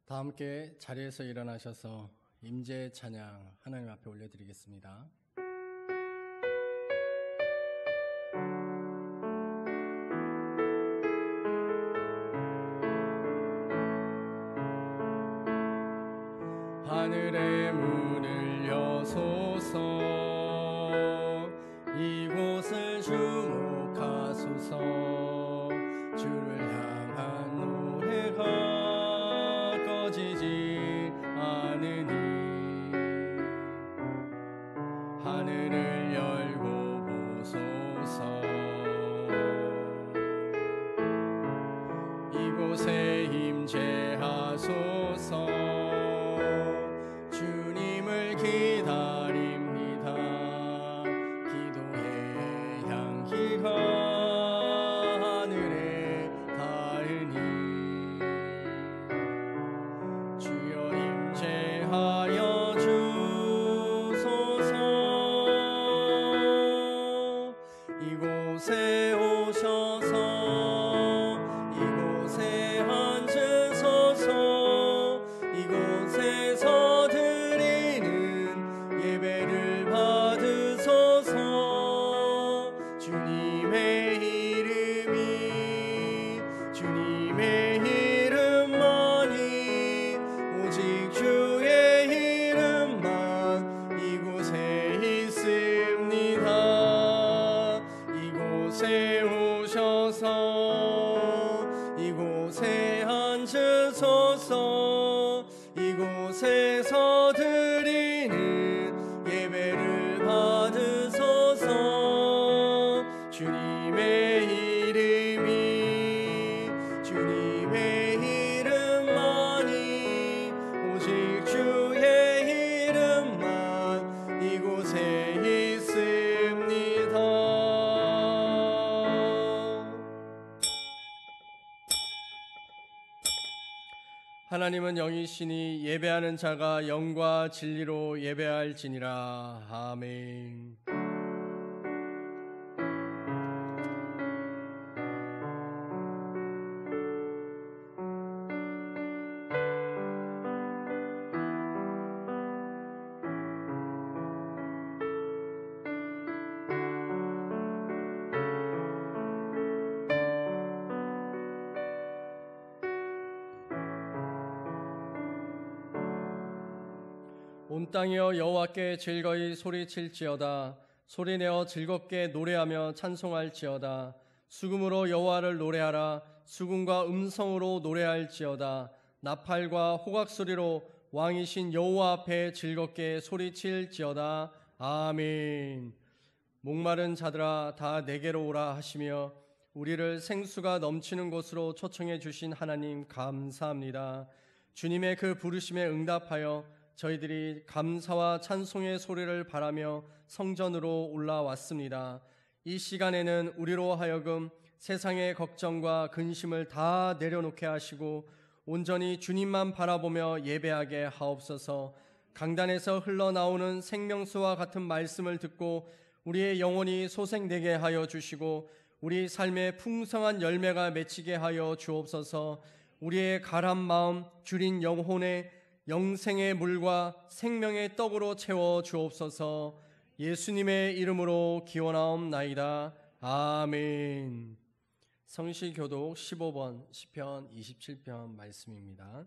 다 함께 자리에서 일어나셔서 임재 찬양 하나님 앞에 올려드리겠습니다. 하늘의 문을 여소서, 이곳을 주목하소서. 주를 향한 노래가 꺼지지 않으니, 하늘을 열고 보소서. 이곳에 임재하소서. 주님을 기다립니다. 기도의 향기가 하늘에 닿으니, 주여 임재하여 주소서. 이곳에 오셔서 이곳에 앉으소서. 이곳에서 드리는 예배를 받으소서. 주님의 이름만이, 오직 주의 이름만 이곳에 있습니다. 이곳에 오셔서 이곳에 앉으소서. 이곳에서 드리는 예배를 받으소서. 주님의 이름만이, 오직 주의 이름만 이곳에 있습니다. 하나님은 영이시니 예배하는 자가 영과 진리로 예배할지니라. 아멘. 온 땅이여 여호와께 즐거이 소리칠지어다. 소리내어 즐겁게 노래하며 찬송할지어다. 수금으로 여호와를 노래하라. 수금과 음성으로 노래할지어다. 나팔과 호각소리로 왕이신 여호와 앞에 즐겁게 소리칠지어다. 아멘. 목마른 자들아 다 내게로 오라 하시며 우리를 생수가 넘치는 곳으로 초청해 주신 하나님 감사합니다. 주님의 그 부르심에 응답하여 저희들이 감사와 찬송의 소리를 바라며 성전으로 올라왔습니다. 이 시간에는 우리로 하여금 세상의 걱정과 근심을 다 내려놓게 하시고 온전히 주님만 바라보며 예배하게 하옵소서. 강단에서 흘러나오는 생명수와 같은 말씀을 듣고 우리의 영혼이 소생되게 하여 주시고 우리 삶의 풍성한 열매가 맺히게 하여 주옵소서. 우리의 가란 마음 줄인 영혼에 영생의 물과 생명의 떡으로 채워 주옵소서. 예수님의 이름으로 기원하옵나이다. 아멘. 성시교독 15번 시편 27편 말씀입니다.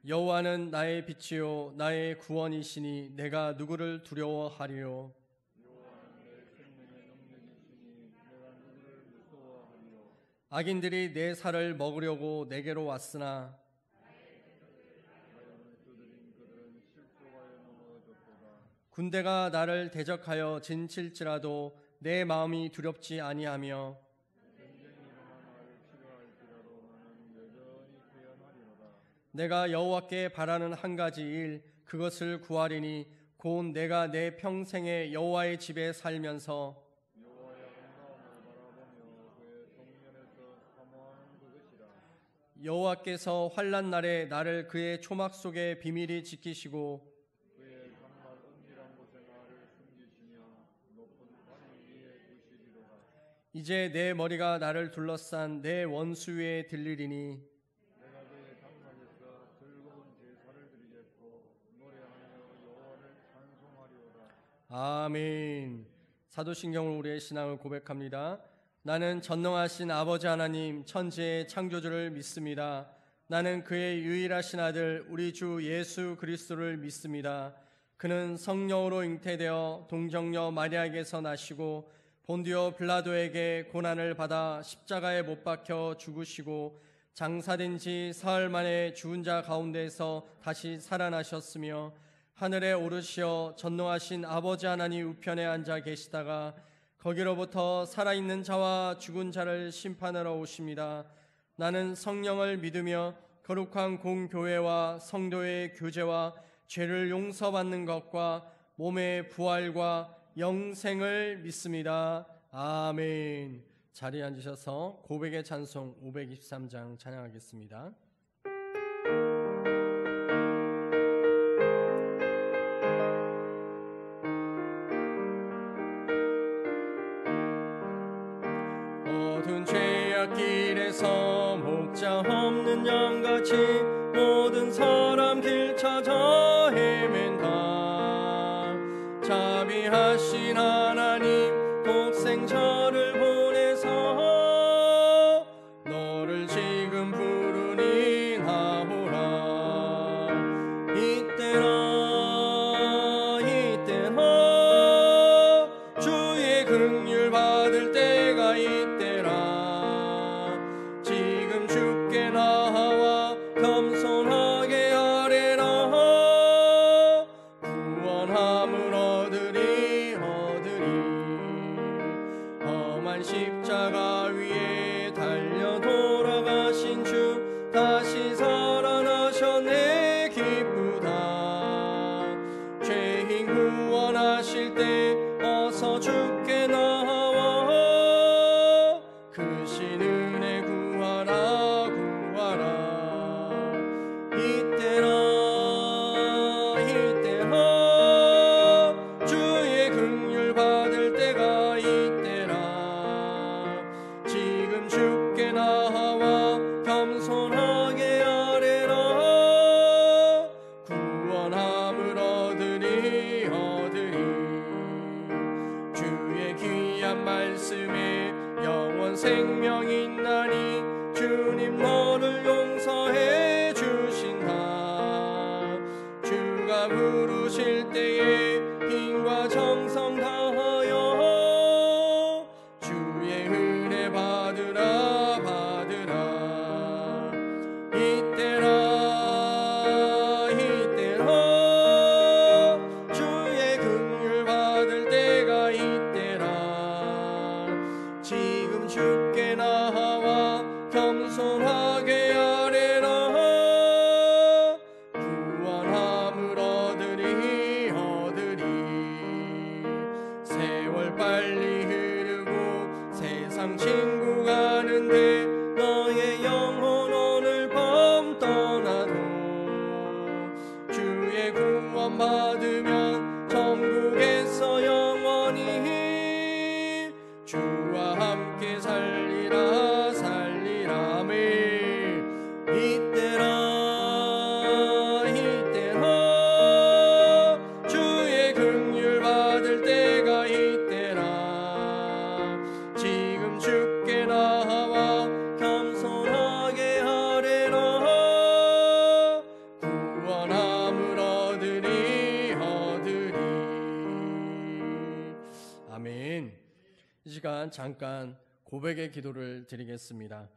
여호와는 나의 빛이요 나의 구원이시니 내가 누구를 두려워하리요. 악인들이 내 살을 먹으려고 내게로 왔으나 군대가 나를 대적하여 진칠지라도 내 마음이 두렵지 아니하며 내가 여호와께 바라는 한 가지 일 그것을 구하리니 곧 내가 내 평생에 여호와의 집에 살면서 여호와께서 환난 날에 나를 그의 초막 속에 비밀히 지키시고 그의 장막 은밀한 곳에 나를 숨기시며 높은 산 위에 두시리로다. 이제 내 머리가 나를 둘러싼 내 원수 위에 들리리니 내가 그의 장막에서 즐거운 제사를 드리겠고 노래하며 여호와를 찬송하리로다. 아멘. 사도신경으로 우리의 신앙을 고백합니다. 나는 전능하신 아버지 하나님 천지의 창조주를 믿습니다. 나는 그의 유일하신 아들 우리 주 예수 그리스도를 믿습니다. 그는 성령으로 잉태되어 동정녀 마리아에게서 나시고 본디오 빌라도에게 고난을 받아 십자가에 못 박혀 죽으시고 장사된 지 사흘 만에 죽은 자 가운데서 다시 살아나셨으며 하늘에 오르시어 전능하신 아버지 하나님 우편에 앉아 계시다가 거기로부터 살아있는 자와 죽은 자를 심판하러 오십니다. 나는 성령을 믿으며 거룩한 공교회와 성도의 교제와 죄를 용서받는 것과 몸의 부활과 영생을 믿습니다. 아멘. 자리에 앉으셔서 고백의 찬송 523장 찬양하겠습니다. 어두운 죄악길에서 목자 없는 양같이 모든 사람 길 찾아 헤맨다. 자비하신 하나님 독생자를 보내서 너를 지금 부르니 나오라. 이때라 주의 긍휼 받을 때가 이때라. 지금 주께 나와 겸손하게 아뢰라. 구원함을 얻으리 험한 십자가 위에 달려 돌아가신 주 다시 살아나셨네 기쁘다. 죄인 구원하실 때 어서 주께 나와 그 신 은혜 구하라 구하라. 이때라 주의 긍휼 받을 때가 이때라. 지금 주께 나와 겸손하게 아뢰라. 구원함을 얻으리 주의 귀한 말씀에 영원 생명이 있나니 주님 너를 용서해 주신다. 주가 부르실 때에 힘과 정성 다하여 주의 은혜 받으라 받으라. 이때라 주의 긍휼 받을 때가 이때라. 지금 주께 나와 겸손하게 아뢰라. 구원함을 얻으리 세월 빨리 흐르고 세상 친구 가는데 너의 영혼 오늘 밤 떠나도 주의 구원 받으면 천국에서 영원히 주와 함께 살리라 아멘. 이때라 주의 긍휼 받을 때가 이때라. 지금 주께 나와 겸손하게 아뢰라. 구원함을 얻으리 아멘. 이 시간 잠깐 고백의 기도를 드리겠습니다.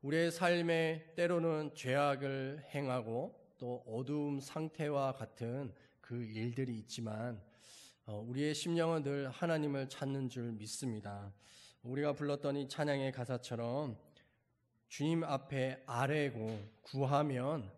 우리의 삶에 때로는 죄악을 행하고 또 어두움 상태와 같은 그 일들이 있지만 우리의 심령은 늘 하나님을 찾는 줄 믿습니다. 우리가 불렀던 이 찬양의 가사처럼 주님 앞에 아뢰고 구하면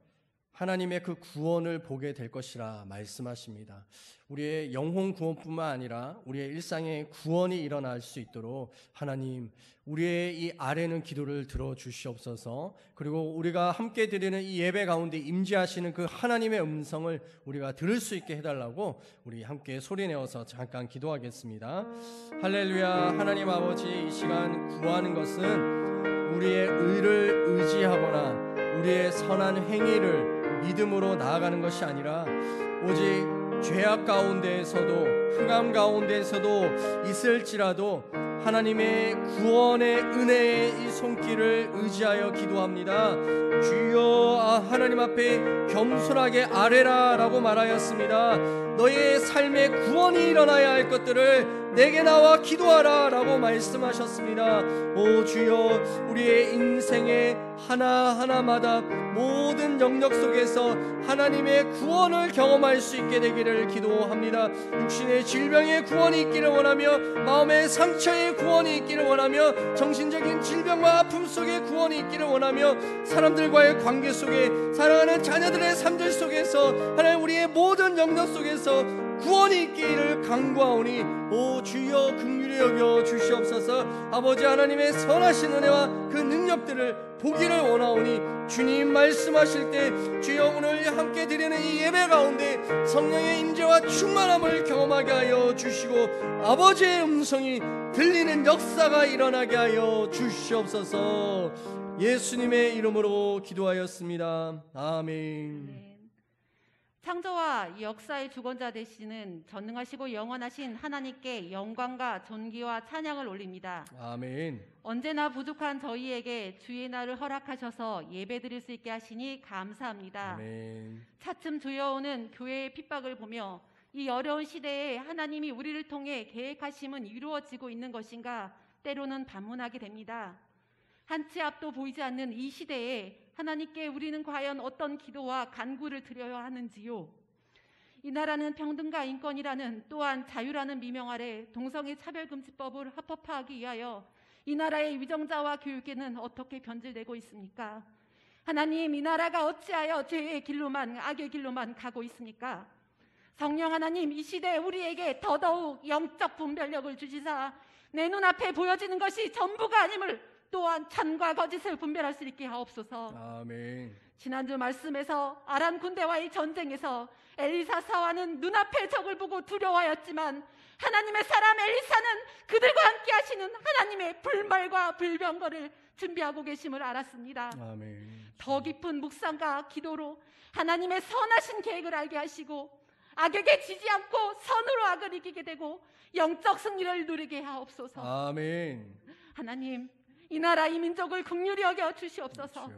하나님의 그 구원을 보게 될 것이라 말씀하십니다. 우리의 영혼 구원뿐만 아니라 우리의 일상의 구원이 일어날 수 있도록 하나님, 우리의 이 아뢰는 기도를 들어주시옵소서. 그리고 우리가 함께 드리는 이 예배 가운데 임재하시는 그 하나님의 음성을 우리가 들을 수 있게 해달라고 우리 함께 소리내어서 잠깐 기도하겠습니다. 할렐루야. 하나님 아버지, 이 시간 구하는 것은 우리의 의를 의지하거나 우리의 선한 행위를 믿음으로 나아가는 것이 아니라 오직 죄악 가운데에서도 흑암 가운데에서도 있을지라도 하나님의 구원의 은혜의 이 손길을 의지하여 기도합니다. 주여, 하나님 앞에 겸손하게 아뢰라 라고 말하였습니다. 너의 삶에 구원이 일어나야 할 것들을 내게 나와 기도하라 라고 말씀하셨습니다. 오 주여, 우리의 인생의 하나하나마다 모든 영역 속에서 하나님의 구원을 경험할 수 있게 되기를 기도합니다. 육신의 질병의 구원이 있기를 원하며 마음의 상처의 구원이 있기를 원하며 정신적인 질병과 아픔 속에 구원이 있기를 원하며 사람들과의 관계 속에 사랑하는 자녀들의 삶들 속에서 하나님 우리의 모든 영역 속에서 구원이 있기를 간구하오니 오 주여 긍휼히 여겨 주시옵소서. 아버지 하나님의 선하신 은혜와 그 능력들을 보기를 원하오니 주님 말씀하실 때 주여 오늘 함께 드리는 이 예배 가운데 성령의 임재와 충만함을 경험하게 하여 주시고 아버지의 음성이 들리는 역사가 일어나게 하여 주시옵소서. 예수님의 이름으로 기도하였습니다. 아멘. 창조와 역사의 주권자 되시는 전능하시고 영원하신 하나님께 영광과 존귀와 찬양을 올립니다. 아멘. 언제나 부족한 저희에게 주의 날을 허락하셔서 예배드릴 수 있게 하시니 감사합니다. 아멘. 차츰 조여오는 교회의 핍박을 보며 이 어려운 시대에 하나님이 우리를 통해 계획하심은 이루어지고 있는 것인가 때로는 반문하게 됩니다. 한 치 앞도 보이지 않는 이 시대에 하나님께 우리는 과연 어떤 기도와 간구를 드려야 하는지요? 이 나라는 평등과 인권이라는 또한 자유라는 미명 아래 동성애 차별금지법을 합법화하기 위하여 이 나라의 위정자와 교육계는 어떻게 변질되고 있습니까? 하나님, 이 나라가 어찌하여 죄의 길로만 악의 길로만 가고 있습니까? 성령 하나님, 이 시대에 우리에게 더더욱 영적 분별력을 주시사 내 눈앞에 보여지는 것이 전부가 아님을 또한 참과 거짓을 분별할 수 있게 하옵소서. 아멘. 지난주 말씀에서 아람 군대와의 전쟁에서 엘리사 사환은 눈앞의 적을 보고 두려워하였지만 하나님의 사람 엘리사는 그들과 함께 하시는 하나님의 불말과 불병거를 준비하고 계심을 알았습니다. 아멘. 더 깊은 묵상과 기도로 하나님의 선하신 계획을 알게 하시고 악에게 지지 않고 선으로 악을 이기게 되고 영적 승리를 누리게 하옵소서. 아멘. 하나님, 이 나라 이 민족을 긍휼히 여겨 주시옵소서.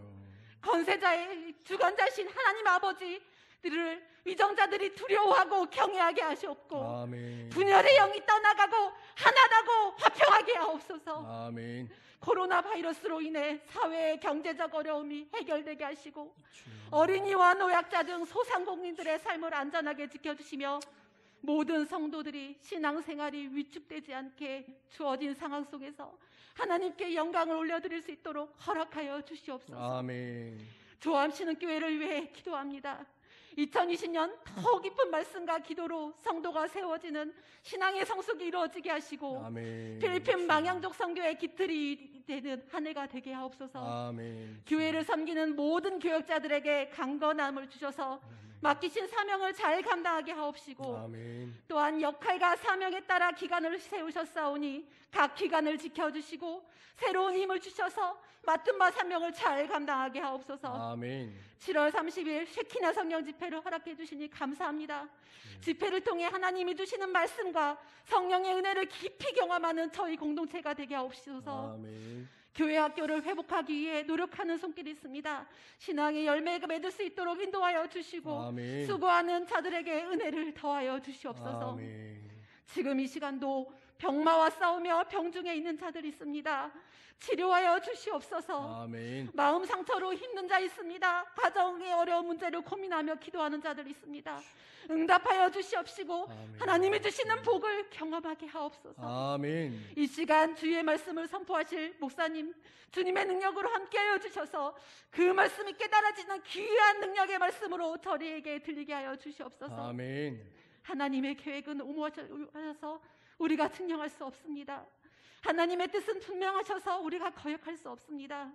건세자의 주관자신 하나님 아버지들을 위정자들이 두려워하고 경외하게 하시옵고 아멘. 분열의 영이 떠나가고 하나라고 화평하게 하옵소서. 아멘. 코로나 바이러스로 인해 사회의 경제적 어려움이 해결되게 하시고 어린이와 노약자 등 소상공인들의 삶을 안전하게 지켜주시며 모든 성도들이 신앙생활이 위축되지 않게 주어진 상황 속에서 하나님께 영광을 올려드릴 수 있도록 허락하여 주시옵소서. 아멘. 조함시는 교회를 위해 기도합니다. 2020년 더 깊은 말씀과 기도로 성도가 세워지는 신앙의 성숙이 이루어지게 하시고 아멘. 필리핀 망향족 선교의 깃들이 되는 한 해가 되게 하옵소서. 아멘. 교회를 섬기는 모든 교역자들에게 강건함을 주셔서 맡기신 사명을 잘 감당하게 하옵시고 아멘. 또한 역할과 사명에 따라 기간을 세우셨사오니 각 기간을 지켜주시고 새로운 힘을 주셔서 맡은 바 사명을 잘 감당하게 하옵소서. 아멘. 7월 30일 쉐키나 성령 집회를 허락해 주시니 감사합니다. 집회를 통해 하나님이 주시는 말씀과 성령의 은혜를 깊이 경험하는 저희 공동체가 되게 하옵소서. 아멘. 교회 학교를 회복하기 위해 노력하는 손길이 있습니다. 신앙의 열매가 맺을 수 있도록 인도하여 주시고 아멘. 수고하는 자들에게 은혜를 더하여 주시옵소서. 아멘. 지금 이 시간도 병마와 싸우며 병중에 있는 자들이 있습니다. 치료하여 주시옵소서. 아멘. 마음 상처로 힘든 자 있습니다. 가정의 어려운 문제를 고민하며 기도하는 자들이 있습니다. 응답하여 주시옵시고 아멘. 하나님이 주시는 복을 경험하게 하옵소서. 아멘. 이 시간 주의 말씀을 선포하실 목사님, 주님의 능력으로 함께하여 주셔서 그 말씀이 깨달아지는 귀한 능력의 말씀으로 저희에게 들리게 하여 주시옵소서. 아멘. 하나님의 계획은 오묘하셔서 우리가 증명할 수 없습니다. 하나님의 뜻은 분명하셔서 우리가 거역할 수 없습니다.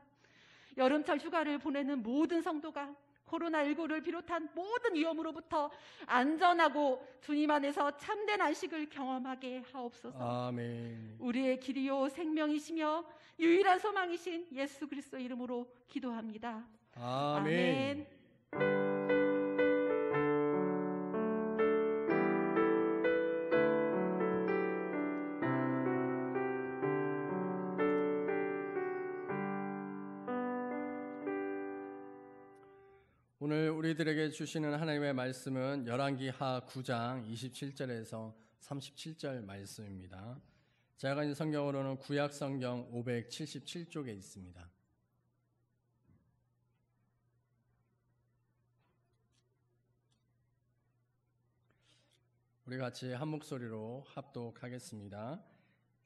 여름철 휴가를 보내는 모든 성도가 코로나19를 비롯한 모든 위험으로부터 안전하고 주님 안에서 참된 안식을 경험하게 하옵소서. 아멘. 우리의 길이요 생명이시며 유일한 소망이신 예수 그리스도의 이름으로 기도합니다. 아멘. 오늘 우리들에게 주시는 하나님의 말씀은 열왕기하 9장 27절에서 37절 말씀입니다. 제가 가진 성경으로는 구약 성경 577쪽에 있습니다. 우리 같이 한 목소리로 합독하겠습니다.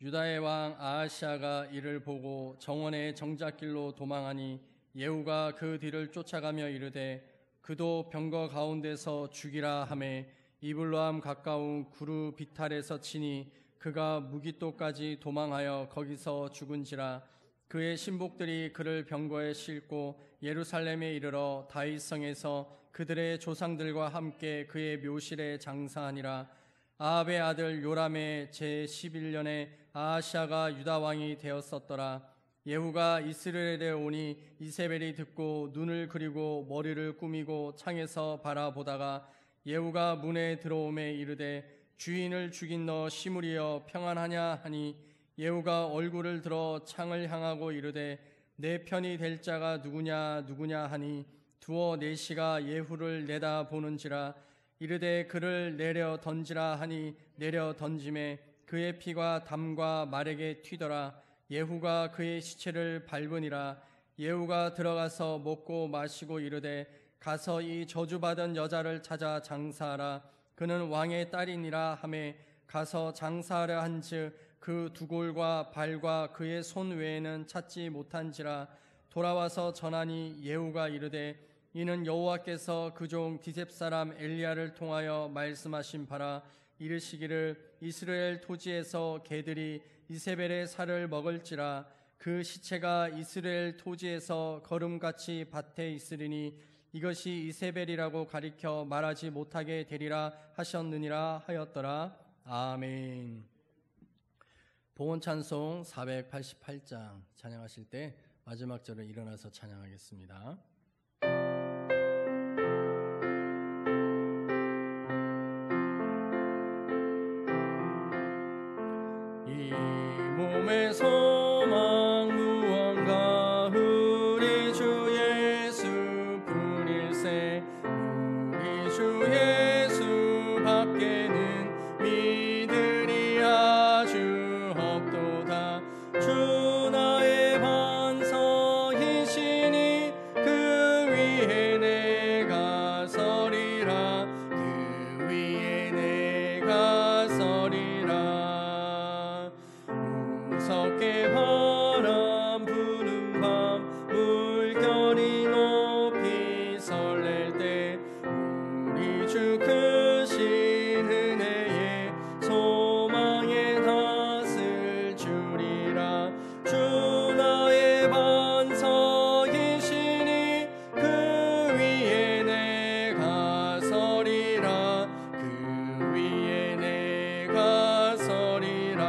유다의 왕 아하시아가 이를 보고 정원의 정작길로 도망하니 예후가 그 뒤를 쫓아가며 이르되 그도 병거 가운데서 죽이라 하매 이블로암 가까운 구루 비탈에서 치니 그가 무기토까지 도망하여 거기서 죽은지라. 그의 신복들이 그를 병거에 싣고 예루살렘에 이르러 다윗성에서 그들의 조상들과 함께 그의 묘실에 장사하니라. 아합의 아들 요람의 제11년에 아하시아가 유다 왕이 되었었더라. 예후가 이스라엘에 오니 이세벨이 듣고 눈을 그리고 머리를 꾸미고 창에서 바라보다가 예후가 문에 들어오매 이르되 주인을 죽인 너 시므리여 평안하냐 하니 예후가 얼굴을 들어 창을 향하고 이르되 내 편이 될 자가 누구냐 하니 두어 내시가 예후를 내다보는지라. 이르되 그를 내려 던지라 하니 내려 던짐에 그의 피가 담과 말에게 튀더라. 예후가 그의 시체를 밟으니라. 예후가 들어가서 먹고 마시고 이르되 가서 이 저주받은 여자를 찾아 장사하라. 그는 왕의 딸이니라 하매 가서 장사하려 한즉 그 두골과 발과 그의 손 외에는 찾지 못한지라. 돌아와서 전하니 예후가 이르되 이는 여호와께서 그 종 디셉 사람 엘리야를 통하여 말씀하신 바라. 이르시기를 이스라엘 토지에서 개들이 이세벨의 살을 먹을지라. 그 시체가 이스라엘 토지에서 거름같이 밭에 있으리니 이것이 이세벨이라고 가리켜 말하지 못하게 되리라 하셨느니라 하였더라. 아멘. 봉헌 찬송 488장 찬양하실 때 마지막 절을 일어나서 찬양하겠습니다. 이 몸의 소망 무언가 우리 주 예수뿐일세. 우리 주 예수 밖에는 믿으리 아주 없도다. 주 나의 반석이시니 그 위에 내가 서리라. 그 위에 내가 서리라. 무섭게 바람 부는 밤 물결이 높이 설렐 때 우리 주 크신 은혜에 소망에 닿을 주리라. 주 나의 반석이시니 그 위에 내가 서리라. 그 위에 내가 서리라.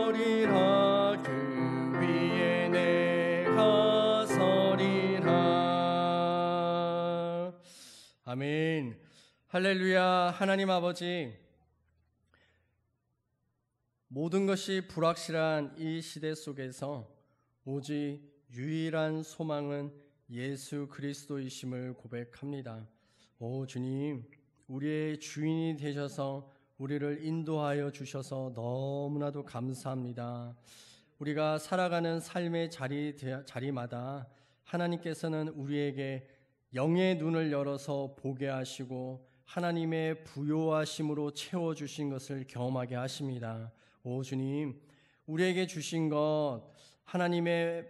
서리라 그 위에 내가 서리라. 아멘. 할렐루야. 하나님 아버지, 모든 것이 불확실한 이 시대 속에서 오직 유일한 소망은 예수 그리스도이심을 고백합니다. 오 주님, 우리의 주인이 되셔서 우리를 인도하여 주셔서 너무나도 감사합니다. 우리가 살아가는 삶의 자리마다 하나님께서는 우리에게 영의 눈을 열어서 보게 하시고 하나님의 부요하심으로 채워주신 것을 경험하게 하십니다. 오 주님, 우리에게 주신 것 하나님의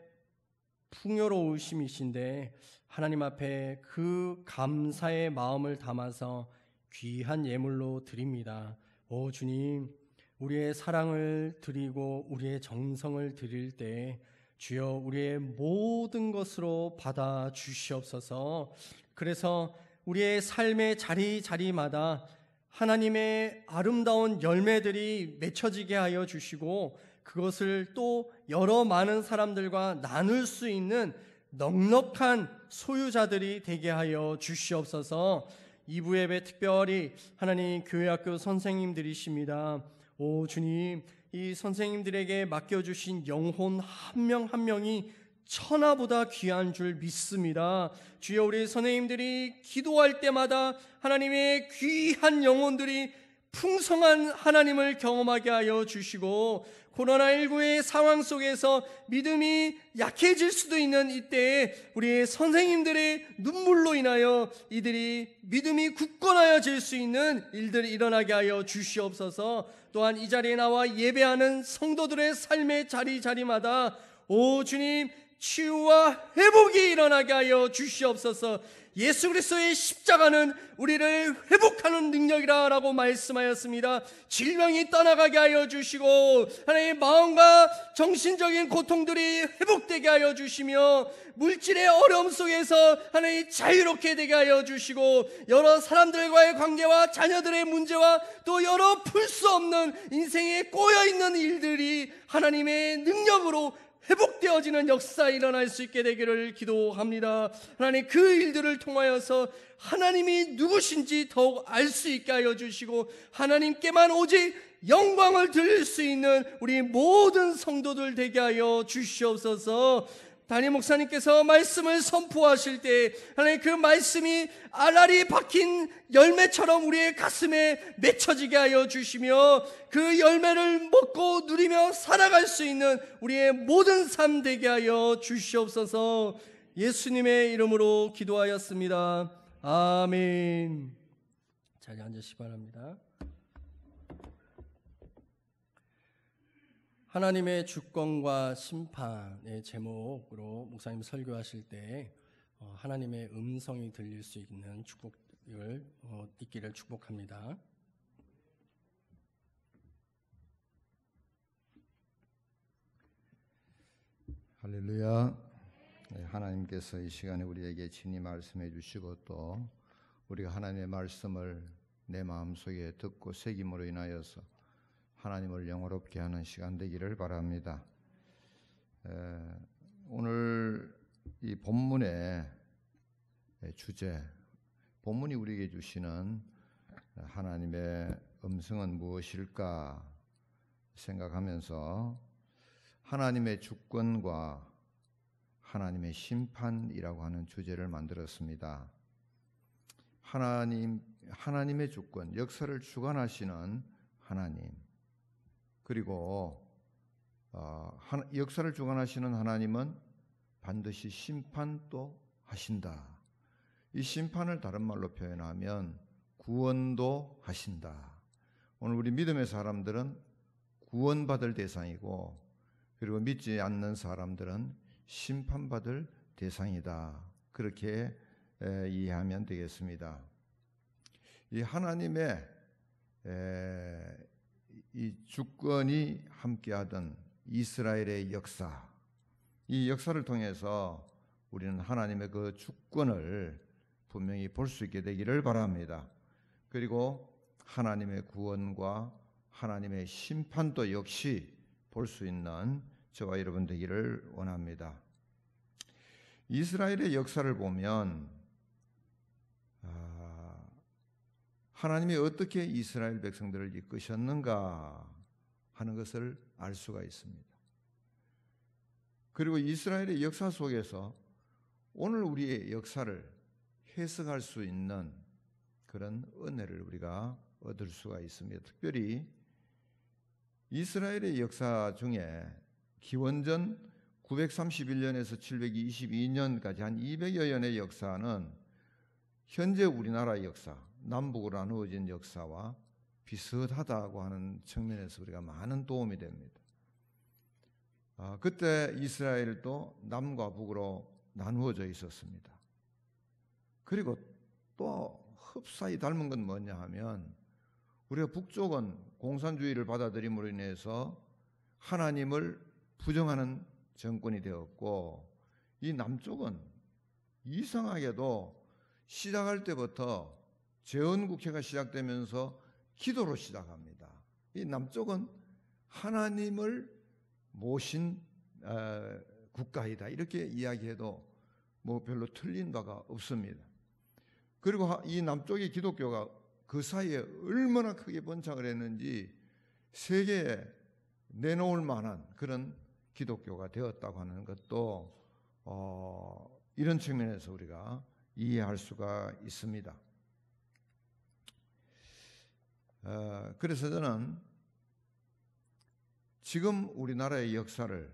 풍요로우심이신데 하나님 앞에 그 감사의 마음을 담아서 귀한 예물로 드립니다. 오 주님, 우리의 사랑을 드리고 우리의 정성을 드릴 때 주여 우리의 모든 것으로 받아 주시옵소서. 그래서 우리의 삶의 자리마다 하나님의 아름다운 열매들이 맺혀지게 하여 주시고 그것을 또 여러 많은 사람들과 나눌 수 있는 넉넉한 소유자들이 되게 하여 주시옵소서. 2부 예배 특별히 하나님 교회학교 선생님들이십니다. 오 주님, 이 선생님들에게 맡겨주신 영혼 한 명 한 명이 천하보다 귀한 줄 믿습니다. 주여, 우리 선생님들이 기도할 때마다 하나님의 귀한 영혼들이 풍성한 하나님을 경험하게 하여 주시고 코로나19의 상황 속에서 믿음이 약해질 수도 있는 이때에 우리의 선생님들의 눈물로 인하여 이들이 믿음이 굳건하여질 수 있는 일들이 일어나게 하여 주시옵소서. 또한 이 자리에 나와 예배하는 성도들의 삶의 자리마다 오 주님, 치유와 회복이 일어나게 하여 주시옵소서. 예수 그리스도의 십자가는 우리를 회복하는 능력이라고 말씀하였습니다. 질병이 떠나가게 하여 주시고 하나님의 마음과 정신적인 고통들이 회복되게 하여 주시며 물질의 어려움 속에서 하나님 자유롭게 되게 하여 주시고 여러 사람들과의 관계와 자녀들의 문제와 또 여러 풀 수 없는 인생에 꼬여있는 일들이 하나님의 능력으로 회복되어지는 역사 일어날 수 있게 되기를 기도합니다. 하나님, 그 일들을 통하여서 하나님이 누구신지 더욱 알 수 있게 하여 주시고 하나님께만 오직 영광을 드릴 수 있는 우리 모든 성도들 되게 하여 주시옵소서. 담임 목사님께서 말씀을 선포하실 때 하나님 그 말씀이 알알이 박힌 열매처럼 우리의 가슴에 맺혀지게 하여 주시며 그 열매를 먹고 누리며 살아갈 수 있는 우리의 모든 삶 되게 하여 주시옵소서. 예수님의 이름으로 기도하였습니다. 아멘. 자리에 앉으시기 바랍니다. 하나님의 주권과 심판의 제목으로 목사님 설교하실 때 하나님의 음성이 들릴 수 있는 축복을 있기를 축복합니다. 할렐루야. 하나님께서 이 시간에 우리에게 친히 말씀해 주시고 또 우리가 하나님의 말씀을 내 마음속에 듣고 새김으로 인하여서 하나님을 영화롭게 하는 시간 되기를 바랍니다. 오늘 이 본문의 주제, 본문이 우리에게 주시는 하나님의 음성은 무엇일까 생각하면서 하나님의 주권과 하나님의 심판이라고 하는 주제를 만들었습니다. 하나님의 주권, 역사를 주관하시는 하나님, 그리고 역사를 주관하시는 하나님은 반드시 심판도 하신다. 이 심판을 다른 말로 표현하면 구원도 하신다. 오늘 우리 믿음의 사람들은 구원받을 대상이고 그리고 믿지 않는 사람들은 심판받을 대상이다. 그렇게 이해하면 되겠습니다. 이 하나님의 이 주권이 함께하던 이스라엘의 역사, 이 역사를 통해서 우리는 하나님의 그 주권을 분명히 볼 수 있게 되기를 바랍니다. 그리고 하나님의 구원과 하나님의 심판도 역시 볼 수 있는 저와 여러분 되기를 원합니다. 이스라엘의 역사를 보면 하나님이 어떻게 이스라엘 백성들을 이끄셨는가 하는 것을 알 수가 있습니다. 그리고 이스라엘의 역사 속에서 오늘 우리의 역사를 해석할 수 있는 그런 은혜를 우리가 얻을 수가 있습니다. 특별히 이스라엘의 역사 중에 기원전 931년에서 722년까지 한 200여 년의 역사는 현재 우리나라의 역사, 남북으로 나누어진 역사와 비슷하다고 하는 측면에서 우리가 많은 도움이 됩니다. 그때 이스라엘도 남과 북으로 나누어져 있었습니다. 그리고 또 흡사히 닮은 건 뭐냐 하면 우리가 북쪽은 공산주의를 받아들임으로 인해서 하나님을 부정하는 정권이 되었고, 이 남쪽은 이상하게도 시작할 때부터 재헌국회가 시작되면서 기도로 시작합니다. 이 남쪽은 하나님을 모신 국가이다 이렇게 이야기해도 뭐 별로 틀린 바가 없습니다. 그리고 이 남쪽의 기독교가 그 사이에 얼마나 크게 번창을 했는지 세계에 내놓을 만한 그런 기독교가 되었다고 하는 것도 이런 측면에서 우리가 이해할 수가 있습니다. 그래서 저는 지금 우리나라의 역사를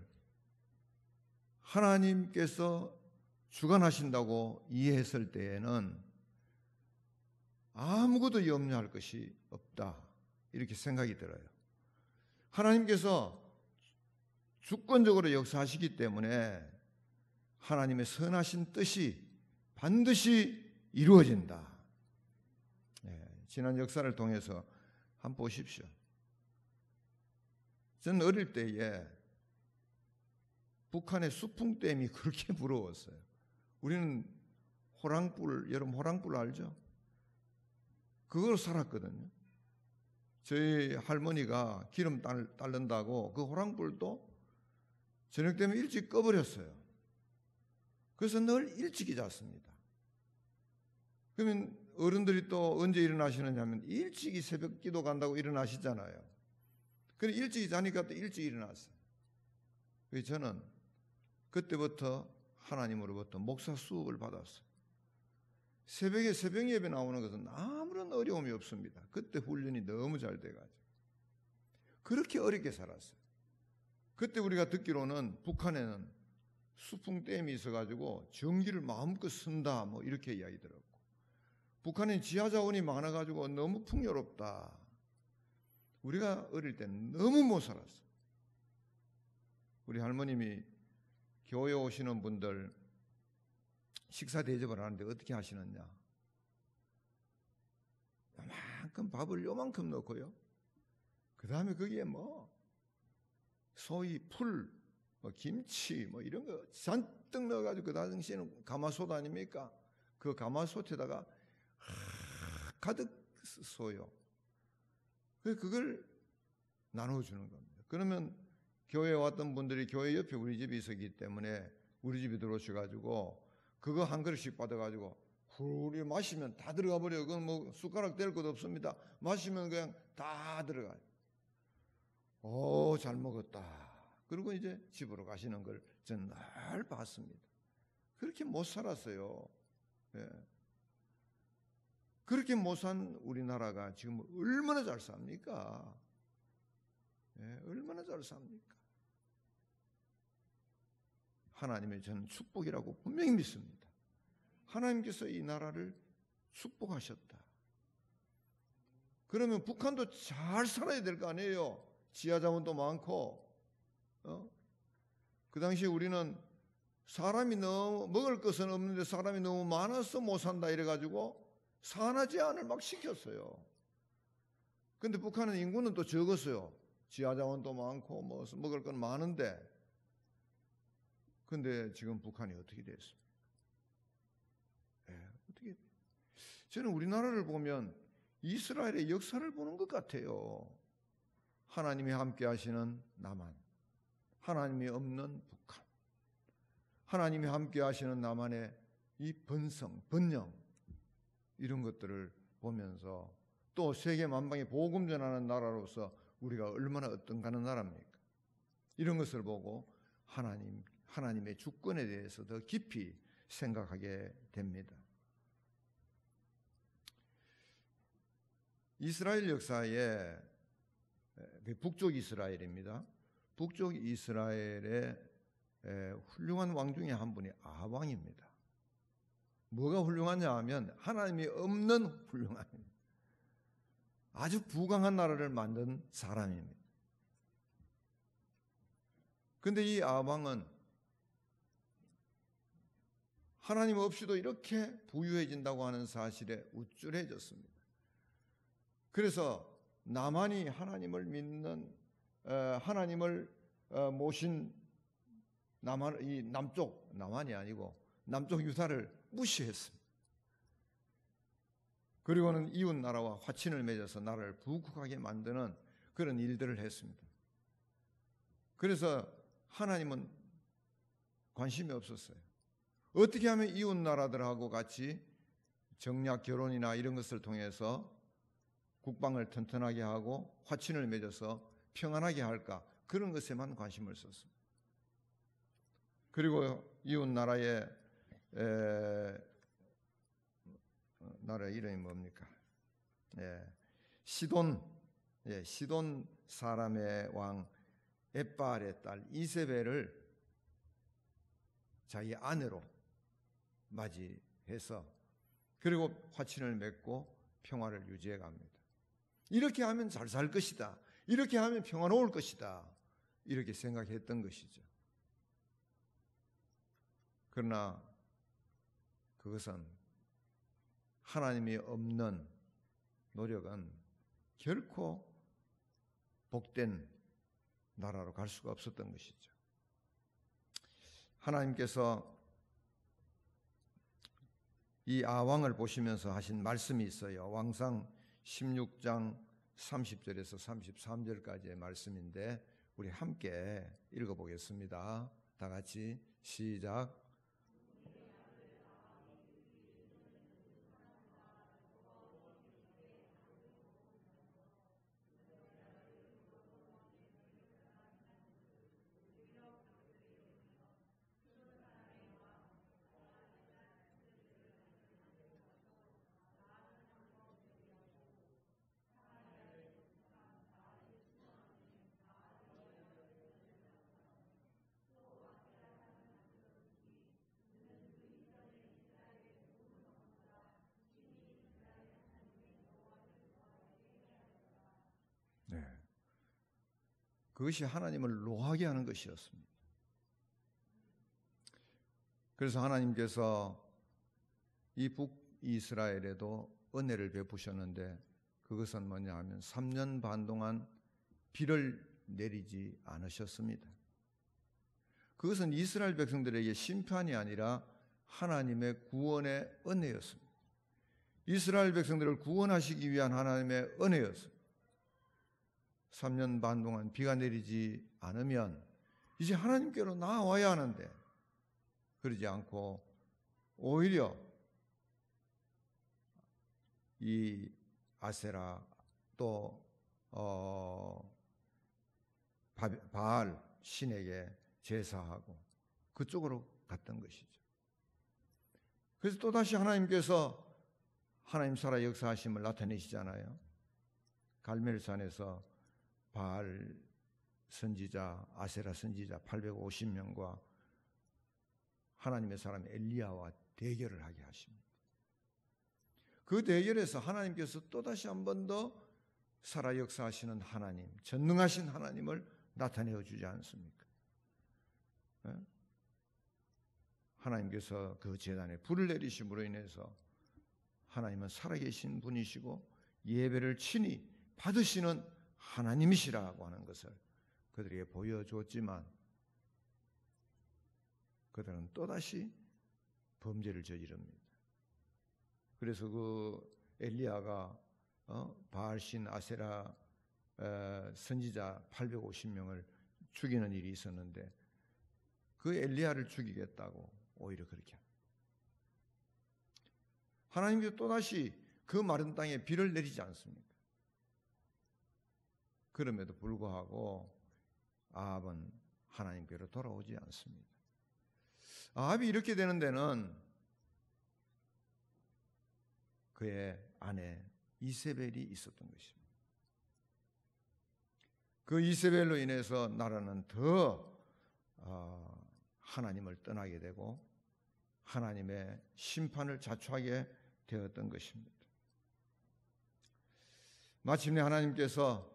하나님께서 주관하신다고 이해했을 때에는 아무것도 염려할 것이 없다 이렇게 생각이 들어요. 하나님께서 주권적으로 역사하시기 때문에 하나님의 선하신 뜻이 반드시 이루어진다. 지난 역사를 통해서 한번 보십시오. 저는 어릴 때에 북한의 수풍댐이 그렇게 부러웠어요. 우리는 호랑불, 여러분 호랑불 알죠? 그걸 살았거든요. 저희 할머니가 기름 따른다고 그 호랑불도 저녁 되면 일찍 꺼버렸어요. 그래서 늘 일찍이 잤습니다. 그러면 어른들이 또 언제 일어나시느냐 하면 일찍이 새벽 기도 간다고 일어나시잖아요. 그래 일찍이 자니까 또 일찍 일어났어요. 그래서 저는 그때부터 하나님으로부터 목사 수업을 받았어요. 새벽에 새벽 예배 나오는 것은 아무런 어려움이 없습니다. 그때 훈련이 너무 잘 돼가지고 그렇게 어렵게 살았어요. 그때 우리가 듣기로는 북한에는 수풍댐이 있어가지고 전기를 마음껏 쓴다 뭐 이렇게 이야기 들었고, 북한엔 지하자원이 많아가지고 너무 풍요롭다. 우리가 어릴 때는 너무 못 살았어요. 우리 할머님이 교회 오시는 분들 식사 대접을 하는데 어떻게 하시느냐? 요만큼 밥을 요만큼 넣고요. 그 다음에 거기에 뭐 소위 풀, 뭐 김치, 뭐 이런 거 잔뜩 넣어가지고 그 당시에는 가마솥 아닙니까? 그 가마솥에다가 가득 쏘요. 그걸 나눠주는 겁니다. 그러면 교회에 왔던 분들이 교회 옆에 우리 집이 있었기 때문에 우리 집에 들어오셔가지고 그거 한 그릇씩 받아가지고 후루룩 마시면 다 들어가 버려요. 그건 뭐 숟가락 댈 것도 없습니다. 마시면 그냥 다 들어가요. 오, 잘 먹었다. 그리고 이제 집으로 가시는 걸 저는 늘 봤습니다. 그렇게 못 살았어요. 예. 그렇게 못 산 우리나라가 지금 얼마나 잘 삽니까? 예, 얼마나 잘 삽니까? 하나님의 저는 축복이라고 분명히 믿습니다. 하나님께서 이 나라를 축복하셨다. 그러면 북한도 잘 살아야 될 거 아니에요. 지하자원도 많고, 그 당시에 우리는 사람이 너무 먹을 것은 없는데 사람이 너무 많아서 못 산다 이래가지고 산화 제한을 막 시켰어요. 근데 북한은 인구는 또 적었어요. 지하자원도 많고 뭐 먹을 건 많은데, 근데 지금 북한이 어떻게 됐습니까? 어떻게? 저는 우리나라를 보면 이스라엘의 역사를 보는 것 같아요. 하나님이 함께 하시는 남한, 하나님이 없는 북한, 하나님이 함께 하시는 나만의 이 번성, 번영, 이런 것들을 보면서 또 세계 만방에 복음 전하는 나라로서 우리가 얼마나 어떤가는 나라입니까? 이런 것을 보고 하나님의 주권에 대해서 더 깊이 생각하게 됩니다. 이스라엘 역사에 북쪽 이스라엘입니다. 북쪽 이스라엘의 훌륭한 왕 중에 한 분이 아합왕입니다. 뭐가 훌륭하냐 하면 하나님이 없는 훌륭함입니다. 아주 부강한 나라를 만든 사람입니다. 그런데 이 아합왕은 하나님 없이도 이렇게 부유해진다고 하는 사실에 우쭐해졌습니다. 그래서 나만이 하나님을 믿는 하나님을 모신 이 남한이 아니고 남쪽 유다를 무시했습니다. 그리고는 이웃 나라와 화친을 맺어서 나라를 부국하게 만드는 그런 일들을 했습니다. 그래서 하나님은 관심이 없었어요. 어떻게 하면 이웃 나라들하고 같이 정략 결혼이나 이런 것을 통해서 국방을 튼튼하게 하고 화친을 맺어서 평안하게 할까, 그런 것에만 관심을 썼습니다. 그리고 이웃 나라의 나라 이름이 뭡니까? 시돈 사람의 왕 엣바알의 딸 이세벨을 자기 아내로 맞이해서 그리고 화친을 맺고 평화를 유지해 갑니다. 이렇게 하면 잘 살 것이다, 이렇게 하면 평화로울 것이다, 이렇게 생각했던 것이죠. 그러나 그것은 하나님이 없는 노력은 결코 복된 나라로 갈 수가 없었던 것이죠. 하나님께서 이 아왕을 보시면서 하신 말씀이 있어요. 왕상 16장 30절에서 33절까지의 말씀인데 우리 함께 읽어보겠습니다. 다 같이 시작. 네. 그것이 하나님을 노하게 하는 것이었습니다. 그래서 하나님께서 이 북이스라엘에도 은혜를 베푸셨는데 그것은 뭐냐 하면 3년 반 동안 비를 내리지 않으셨습니다. 그것은 이스라엘 백성들에게 심판이 아니라 하나님의 구원의 은혜였습니다. 이스라엘 백성들을 구원하시기 위한 하나님의 은혜였습니다. 3년 반 동안 비가 내리지 않으면 이제 하나님께로 나아와야 하는데 그러지 않고 오히려 이 아세라 또 바알 신에게 제사하고 그쪽으로 갔던 것이죠. 그래서 또다시 하나님께서 하나님 살아 역사하심을 나타내시잖아요. 갈멜산에서 바알 선지자, 아세라 선지자 850명과 하나님의 사람 엘리야와 대결을 하게 하십니다. 그 대결에서 하나님께서 또다시 한 번 더 살아 역사하시는 하나님, 전능하신 하나님을 나타내어 주지 않습니까? 하나님께서 그 제단에 불을 내리심으로 인해서 하나님은 살아계신 분이시고 예배를 친히 받으시는 하나님이시라고 하는 것을 그들에게 보여줬지만 그들은 또다시 범죄를 저지릅니다. 그래서 그 엘리야가 바알신 아세라 선지자 850명을 죽이는 일이 있었는데 그 엘리야를 죽이겠다고 오히려 그렇게 합니다. 하나님께서 또다시 그 마른 땅에 비를 내리지 않습니까? 그럼에도 불구하고 아합은 하나님께로 돌아오지 않습니다. 아합이 이렇게 되는 데는 그의 아내 이세벨이 있었던 것입니다. 그 이세벨로 인해서 나라는 더 하나님을 떠나게 되고 하나님의 심판을 자초하게 되었던 것입니다. 마침내 하나님께서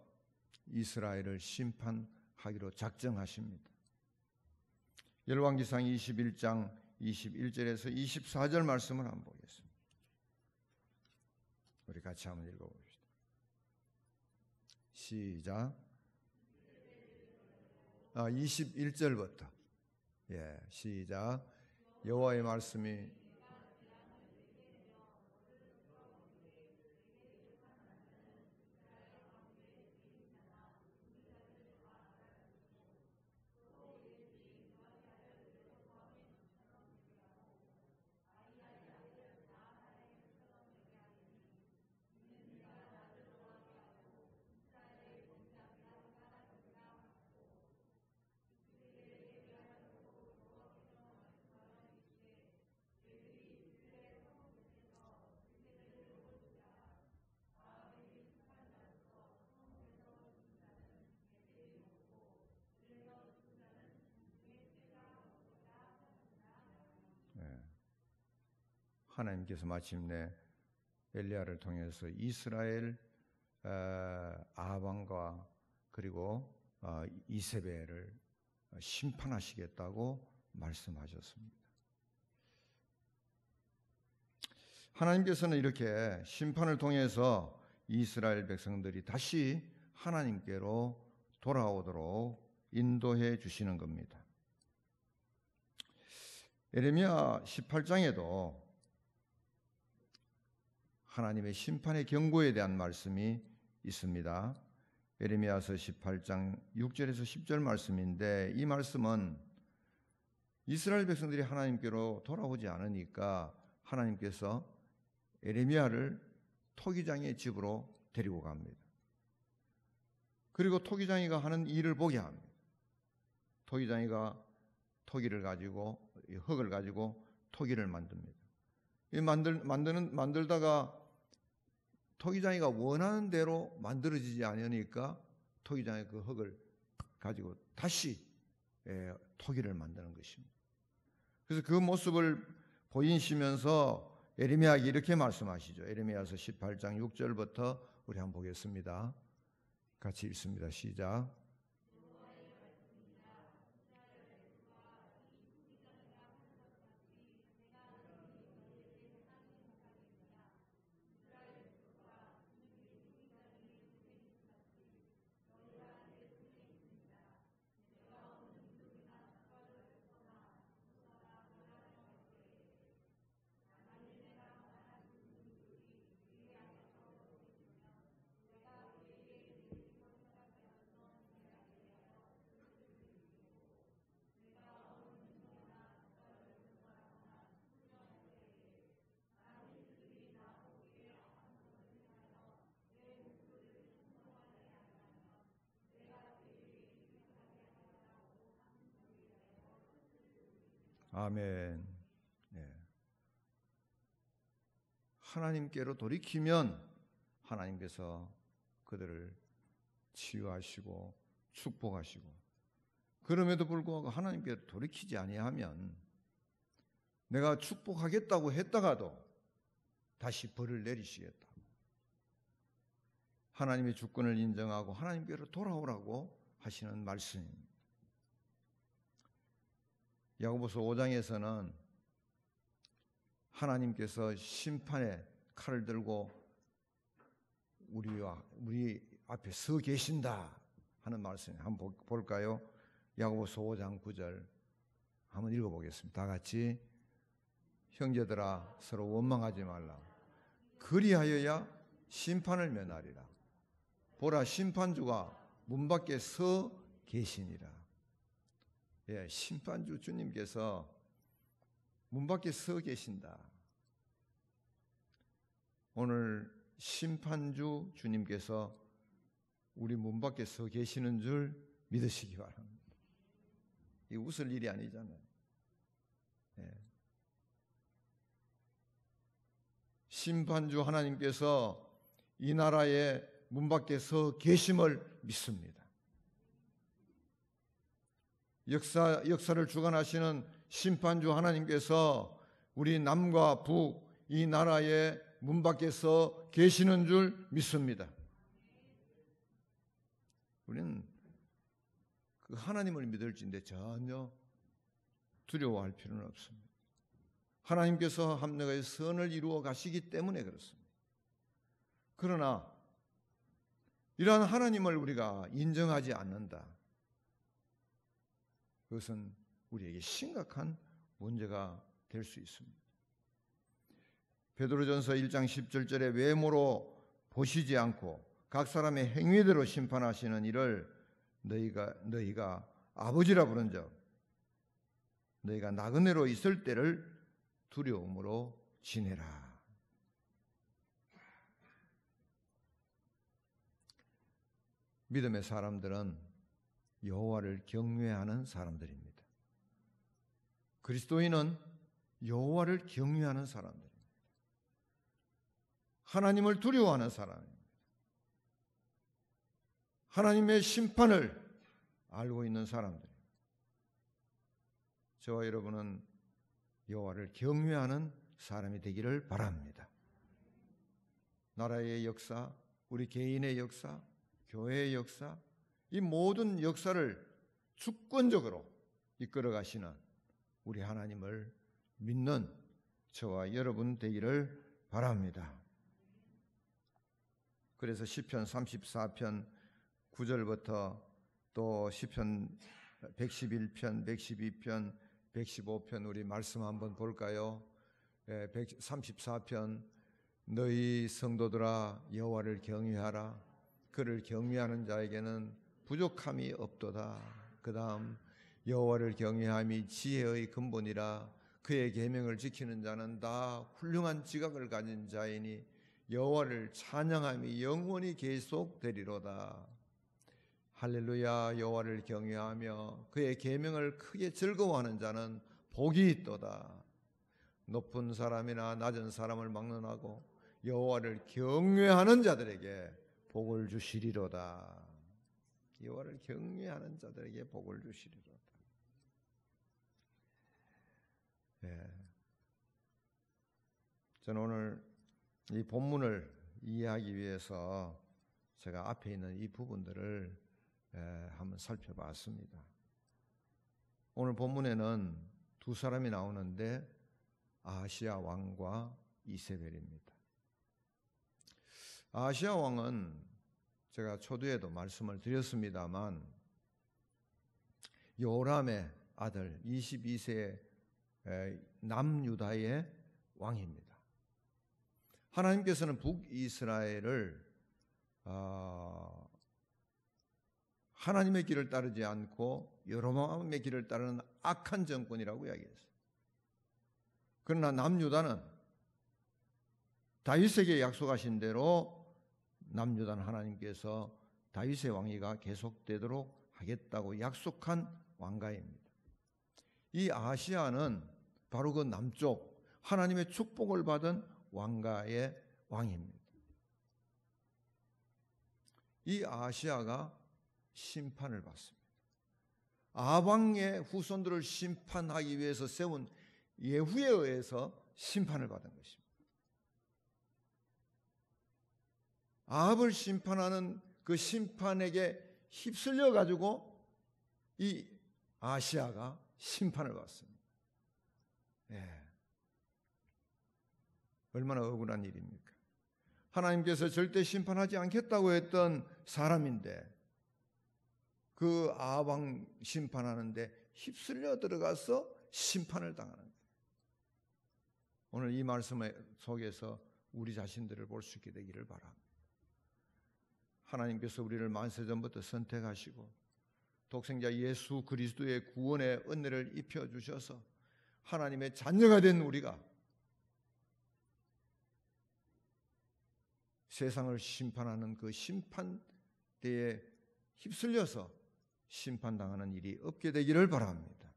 이스라엘을 심판하기로 작정하십니다. 열왕기상 21장 21절에서 24절 말씀을 한번 보겠습니다. 우리 같이 한번 읽어봅시다. 시작. 21절부터. 시작. 여호와의 말씀이 하나님께서 마침내 엘리야를 통해서 이스라엘 아합 왕과 그리고 이세벨을 심판하시겠다고 말씀하셨습니다. 하나님께서는 이렇게 심판을 통해서 이스라엘 백성들이 다시 하나님께로 돌아오도록 인도해 주시는 겁니다. 예레미야 18장에도 하나님의 심판의 경고에 대한 말씀이 있습니다. 예레미야서 18장 6절에서 10절 말씀인데 이 말씀은 이스라엘 백성들이 하나님께로 돌아오지 않으니까 하나님께서 예레미야를 토기장의 집으로 데리고 갑니다. 그리고 토기장이가 하는 일을 보게 합니다. 토기장이가 토기를 가지고 흙을 가지고 토기를 만듭니다. 만들다가 토기장이가 원하는 대로 만들어지지 않으니까 토기장이 그 흙을 가지고 다시 토기를 만드는 것입니다. 그래서 그 모습을 보이시면서 예레미야에게 이렇게 말씀하시죠. 예레미야서 18장 6절부터 우리 한번 보겠습니다. 같이 읽습니다. 시작. 아멘. 하나님께로 돌이키면 하나님께서 그들을 치유하시고 축복하시고, 그럼에도 불구하고 하나님께 돌이키지 아니하면 내가 축복하겠다고 했다가도 다시 벌을 내리시겠다. 하나님의 주권을 인정하고 하나님께로 돌아오라고 하시는 말씀입니다. 야고보서 5장에서는 하나님께서 심판의 칼을 들고 우리 앞에 서 계신다 하는 말씀 한번 볼까요? 야고보서 5장 9절 한번 읽어보겠습니다. 다 같이. 형제들아 서로 원망하지 말라. 그리하여야 심판을 면하리라. 보라 심판주가 문 밖에 서 계시니라. 심판주 주님께서 문 밖에 서 계신다. 오늘 심판주 주님께서 우리 문 밖에 서 계시는 줄 믿으시기 바랍니다. 이 웃을 일이 아니잖아요. 심판주 하나님께서 이 나라의 문 밖에 서 계심을 믿습니다. 역사를 주관하시는 심판주 하나님께서 우리 남과 북 이 나라의 문 밖에서 계시는 줄 믿습니다. 우리는 그 하나님을 믿을지인데 전혀 두려워할 필요는 없습니다. 하나님께서 함정의 선을 이루어 가시기 때문에 그렇습니다. 그러나 이러한 하나님을 우리가 인정하지 않는다. 그것은 우리에게 심각한 문제가 될 수 있습니다. 베드로전서 1장 17절에 외모로 보시지 않고 각 사람의 행위대로 심판하시는 이를 너희가 아버지라 부른즉 너희가 나그네로 있을 때를 두려움으로 지내라. 믿음의 사람들은 여호와를 경외하는 사람들입니다. 그리스도인은 여호와를 경외하는 사람들입니다. 하나님을 두려워하는 사람입니다. 하나님의 심판을 알고 있는 사람들입니다. 저와 여러분은 여호와를 경외하는 사람이 되기를 바랍니다. 나라의 역사, 우리 개인의 역사, 교회의 역사, 이 모든 역사를 주권적으로 이끌어 가시는 우리 하나님을 믿는 저와 여러분 되기를 바랍니다. 그래서 시편 34편 9절부터 또 시편 111편, 112편, 115편 우리 말씀 한번 볼까요? 34편 너희 성도들아 여호와를 경외하라. 그를 경외하는 자에게는 부족함이 없도다. 그 다음 여호와를 경외함이 지혜의 근본이라. 그의 계명을 지키는 자는 다 훌륭한 지각을 가진 자이니 여호와를 찬양함이 영원히 계속되리로다. 할렐루야. 여호와를 경외하며 그의 계명을 크게 즐거워하는 자는 복이 있도다. 높은 사람이나 낮은 사람을 막론하고 여호와를 경외하는 자들에게 복을 주시리로다. 여호와를 경외하는 자들에게 복을 주시리로다. 저는 오늘 이 본문을 이해하기 위해서 제가 앞에 있는 이 부분들을 한번 살펴봤습니다. 오늘 본문에는 두 사람이 나오는데 아하시야 왕과 이세벨입니다. 아하시야 왕은 제가 초두에도 말씀을 드렸습니다만 요람의 아들 22세 남유다의 왕입니다. 하나님께서는 북이스라엘을 하나님의 길을 따르지 않고 여로보암의 길을 따르는 악한 정권이라고 이야기했어요. 그러나 남유다는 다윗에게 약속하신 대로 남유다는 하나님께서 다윗의 왕위가 계속되도록 하겠다고 약속한 왕가입니다. 이 아하시야는 바로 그 남쪽 하나님의 축복을 받은 왕가의 왕입니다. 이 아하시야가 심판을 받습니다. 아방의 후손들을 심판하기 위해서 세운 예후에 의해서 심판을 받은 것입니다. 아합을 심판하는 그 심판에게 휩쓸려 가지고 이 아하시야가 심판을 받습니다. 얼마나 억울한 일입니까? 하나님께서 절대 심판하지 않겠다고 했던 사람인데 그 아합 왕 심판하는데 휩쓸려 들어가서 심판을 당하는 거예요. 오늘 이 말씀 속에서 우리 자신들을 볼 수 있게 되기를 바랍니다. 하나님께서 우리를 만세전부터 선택하시고 독생자 예수 그리스도의 구원의 은혜를 입혀주셔서 하나님의 자녀가 된 우리가 세상을 심판하는 그 심판대에 휩쓸려서 심판당하는 일이 없게 되기를 바랍니다.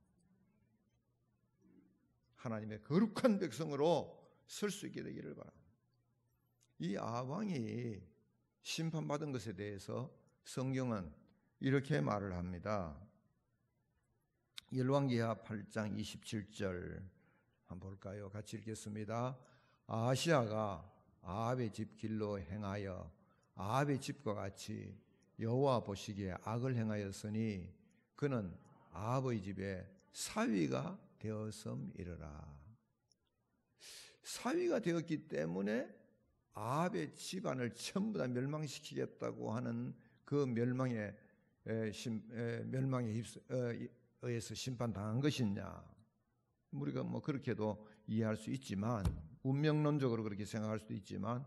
하나님의 거룩한 백성으로 설 수 있게 되기를 바랍니다. 이 아합왕이 심판받은 것에 대해서 성경은 이렇게 말을 합니다. 열왕기하 8장 27절 한번 볼까요? 같이 읽겠습니다. 아하시아가 아합의 집 길로 행하여 아합의 집과 같이 여호와 보시기에 악을 행하였으니 그는 아합의 집에 사위가 되었음이러라. 사위가 되었기 때문에 아합의 집안을 전부 다 멸망시키겠다고 하는 그 멸망에 의해서 심판당한 것이냐. 우리가 뭐 그렇게도 이해할 수 있지만, 운명론적으로 그렇게 생각할 수도 있지만,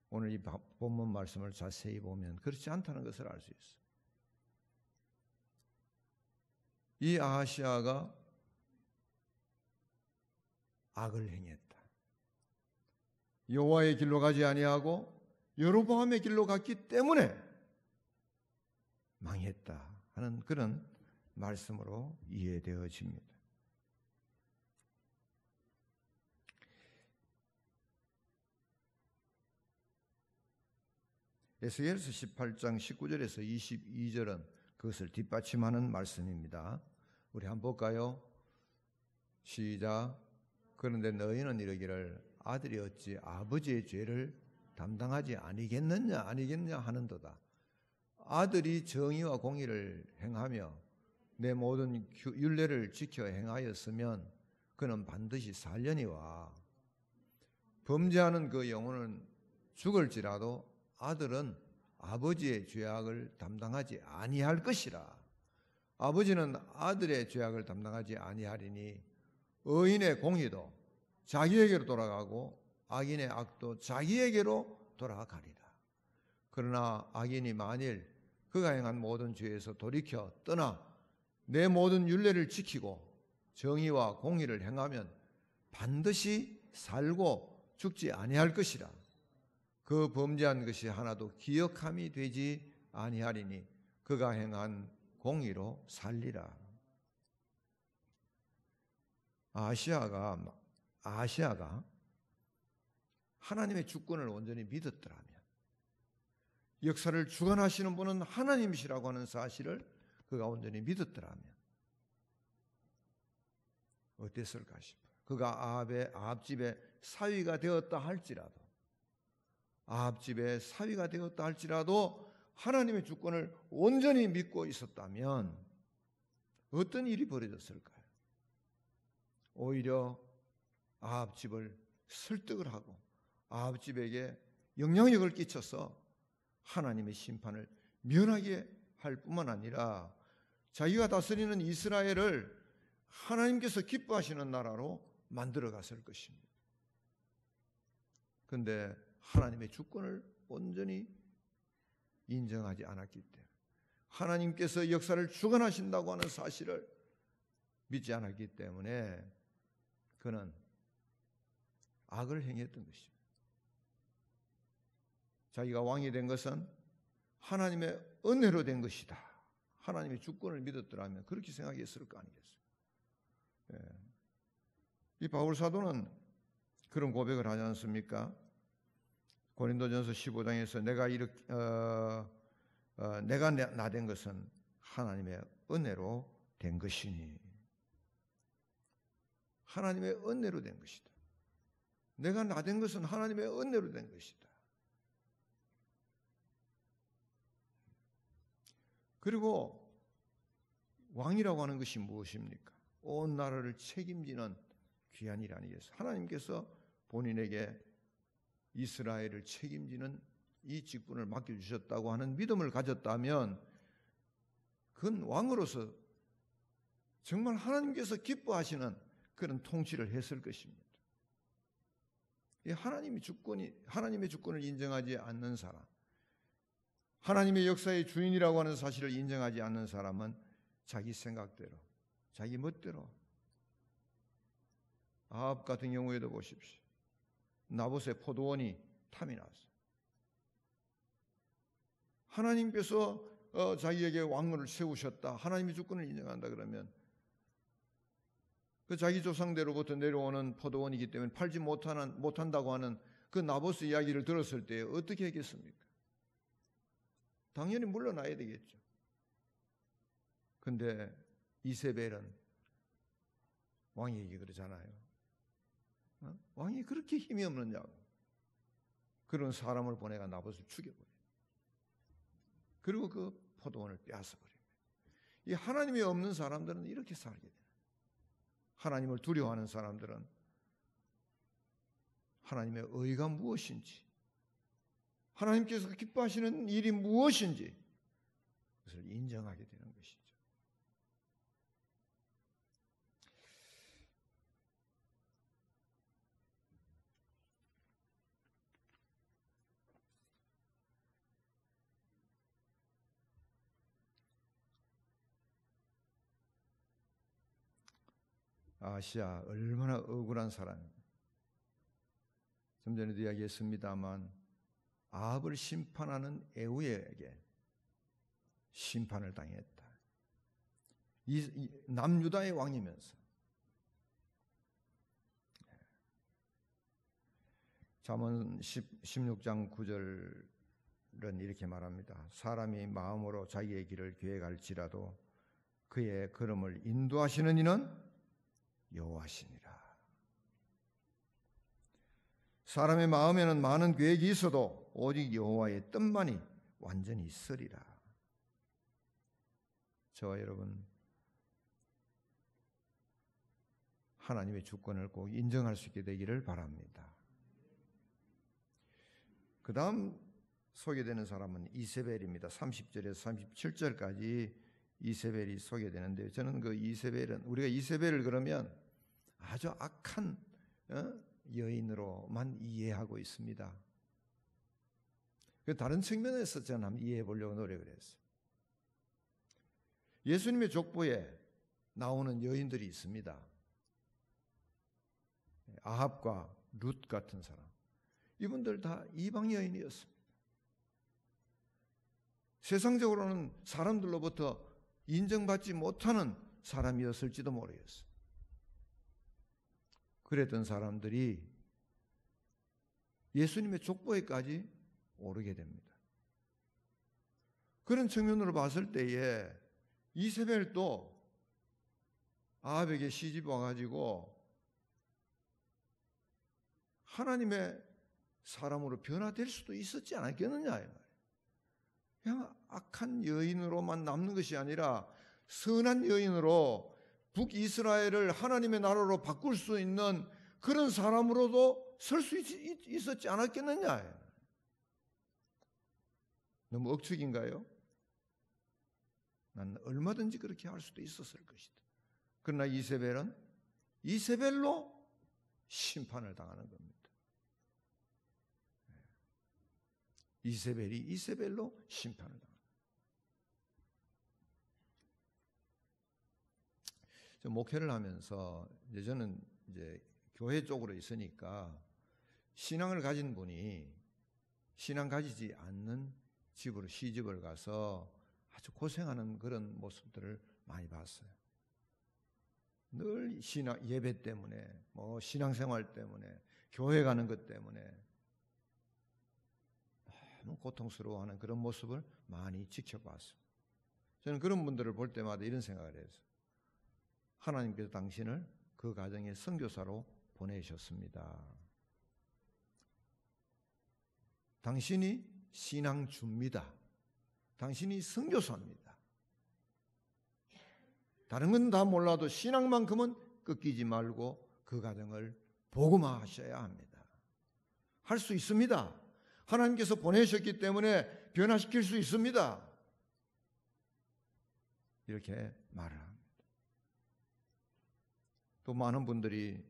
오늘 이 본문 말씀을 자세히 보면 그렇지 않다는 것을 알 수 있어요. 이 아하시아가 악을 행했다. 여호와의 길로 가지 아니하고 여로보암의 길로 갔기 때문에 망했다 하는 그런 말씀으로 이해되어집니다. 에스겔서 18장 19절에서 22절은 그것을 뒷받침하는 말씀입니다. 우리 한번 볼까요? 시작. 그런데 너희는 이르기를 아들이 어찌 아버지의 죄를 담당하지 아니겠느냐 하는도다. 아들이 정의와 공의를 행하며 내 모든 율례를 지켜 행하였으면 그는 반드시 살려니와 범죄하는 그 영혼은 죽을지라도 아들은 아버지의 죄악을 담당하지 아니할 것이라. 아버지는 아들의 죄악을 담당하지 아니하리니 의인의 공의도 자기에게로 돌아가고 악인의 악도 자기에게로 돌아가리라. 그러나 악인이 만일 그가 행한 모든 죄에서 돌이켜 떠나 내 모든 율례를 지키고 정의와 공의를 행하면 반드시 살고 죽지 아니할 것이라. 그 범죄한 것이 하나도 기억함이 되지 아니하리니 그가 행한 공의로 살리라. 아시아가 하나님의 주권을 온전히 믿었더라면, 역사를 주관하시는 분은 하나님이시라고 하는 사실을 그가 온전히 믿었더라면 어땠을까 싶어요. 그가 아합 집의 사위가 되었다 할지라도, 하나님의 주권을 온전히 믿고 있었다면 어떤 일이 벌어졌을까요? 오히려 아합 집을 설득을 하고 아합 집에게 영향력을 끼쳐서 하나님의 심판을 면하게 할 뿐만 아니라 자기가 다스리는 이스라엘을 하나님께서 기뻐하시는 나라로 만들어 갔을 것입니다. 그런데 하나님의 주권을 온전히 인정하지 않았기 때문에, 하나님께서 역사를 주관하신다고 하는 사실을 믿지 않았기 때문에 그는 악을 행했던 것입니다. 자기가 왕이 된 것은 하나님의 은혜로 된 것이다. 하나님의 주권을 믿었더라면 그렇게 생각했을 거 아니겠어요? 이 바울 사도는 그런 고백을 하지 않습니까? 고린도전서 15장에서 내가 나 된 것은 하나님의 은혜로 된 것이니, 하나님의 은혜로 된 것이다. 내가 나 된 것은 하나님의 은혜로 된 것이다. 그리고 왕이라고 하는 것이 무엇입니까? 온 나라를 책임지는 귀한 일 아니겠어요? 하나님께서 본인에게 이스라엘을 책임지는 이 직분을 맡겨주셨다고 하는 믿음을 가졌다면 그건 왕으로서 정말 하나님께서 기뻐하시는 그런 통치를 했을 것입니다. 하나님의 주권을 인정하지 않는 사람, 하나님의 역사의 주인이라고 하는 사실을 인정하지 않는 사람은 자기 생각대로, 자기 멋대로. 아합 같은 경우에도 보십시오. 나봇의 포도원이 탐이 났어요. 하나님께서 자기에게 왕을 세우셨다, 하나님의 주권을 인정한다 그러면 그 자기 조상대로부터 내려오는 포도원이기 때문에 팔지 못한다고 하는 그 나봇의 이야기를 들었을 때 어떻게 하겠습니까? 당연히 물러나야 되겠죠. 근데 이세벨은 왕에게 그러잖아요. 왕이 그렇게 힘이 없느냐고. 그런 사람을 보내가 나봇을 죽여버려요. 그리고 그 포도원을 빼앗아버립니다. 이 하나님이 없는 사람들은 이렇게 살게 돼요. 하나님을 두려워하는 사람들은 하나님의 의가 무엇인지, 하나님께서 기뻐하시는 일이 무엇인지 그것을 인정하게 되는 것이죠. 아시아 얼마나 억울한 사람입니다. 좀 전에도 이야기했습니다만 아합을 심판하는 에후에게 심판을 당했다. 남유다의 왕이면서. 잠언 16장 9절은 이렇게 말합니다. 사람이 마음으로 자기의 길을 계획할지라도 그의 걸음을 인도하시는 이는 여호와시니라. 사람의 마음에는 많은 계획이 있어도 오직 여호와의 뜻만이 완전히 있으리라. 저와 여러분, 하나님의 주권을 꼭 인정할 수 있게 되기를 바랍니다. 그 다음 소개되는 사람은 이세벨입니다. 30절에서 37절까지 이세벨이 소개되는데, 저는 그 이세벨은, 우리가 이세벨을 그러면 아주 악한 여인으로만 이해하고 있습니다. 다른 측면에서 저는 한번 이해해 보려고 노력을 했어요. 예수님의 족보에 나오는 여인들이 있습니다. 아합과 룻 같은 사람, 이분들 다 이방 여인이었습니다. 세상적으로는 사람들로부터 인정받지 못하는 사람이었을지도 모르겠어요. 그랬던 사람들이 예수님의 족보에까지 오르게 됩니다. 그런 측면으로 봤을 때에 이세벨도 아합에게 시집 와가지고 하나님의 사람으로 변화될 수도 있었지 않았겠느냐. 그냥 악한 여인으로만 남는 것이 아니라 선한 여인으로 북이스라엘을 하나님의 나라로 바꿀 수 있는 그런 사람으로도 설 수 있었지 않았겠느냐. 너무 억측인가요? 난 얼마든지 그렇게 할 수도 있었을 것이다. 그러나 이세벨은 이세벨로 심판을 당하는 겁니다. 이세벨이 이세벨로 심판을 당합니다. 목회를 하면서 저는 이제 교회 쪽으로 있으니까 신앙을 가진 분이 신앙 가지지 않는 집으로 시집을 가서 아주 고생하는 그런 모습들을 많이 봤어요. 늘 신앙 예배 때문에, 신앙생활 때문에, 교회 가는 것 때문에 너무 고통스러워하는 그런 모습을 많이 지켜봤습니다. 저는 그런 분들을 볼 때마다 이런 생각을 했어요. 하나님께서 당신을 그 가정의 선교사로 보내셨습니다. 당신이 신앙주입니다. 당신이 선교사입니다. 다른 건 다 몰라도 신앙만큼은 꺾이지 말고 그 가정을 복음화하셔야 합니다. 할 수 있습니다. 하나님께서 보내셨기 때문에 변화시킬 수 있습니다. 이렇게 말을 합니다. 또 많은 분들이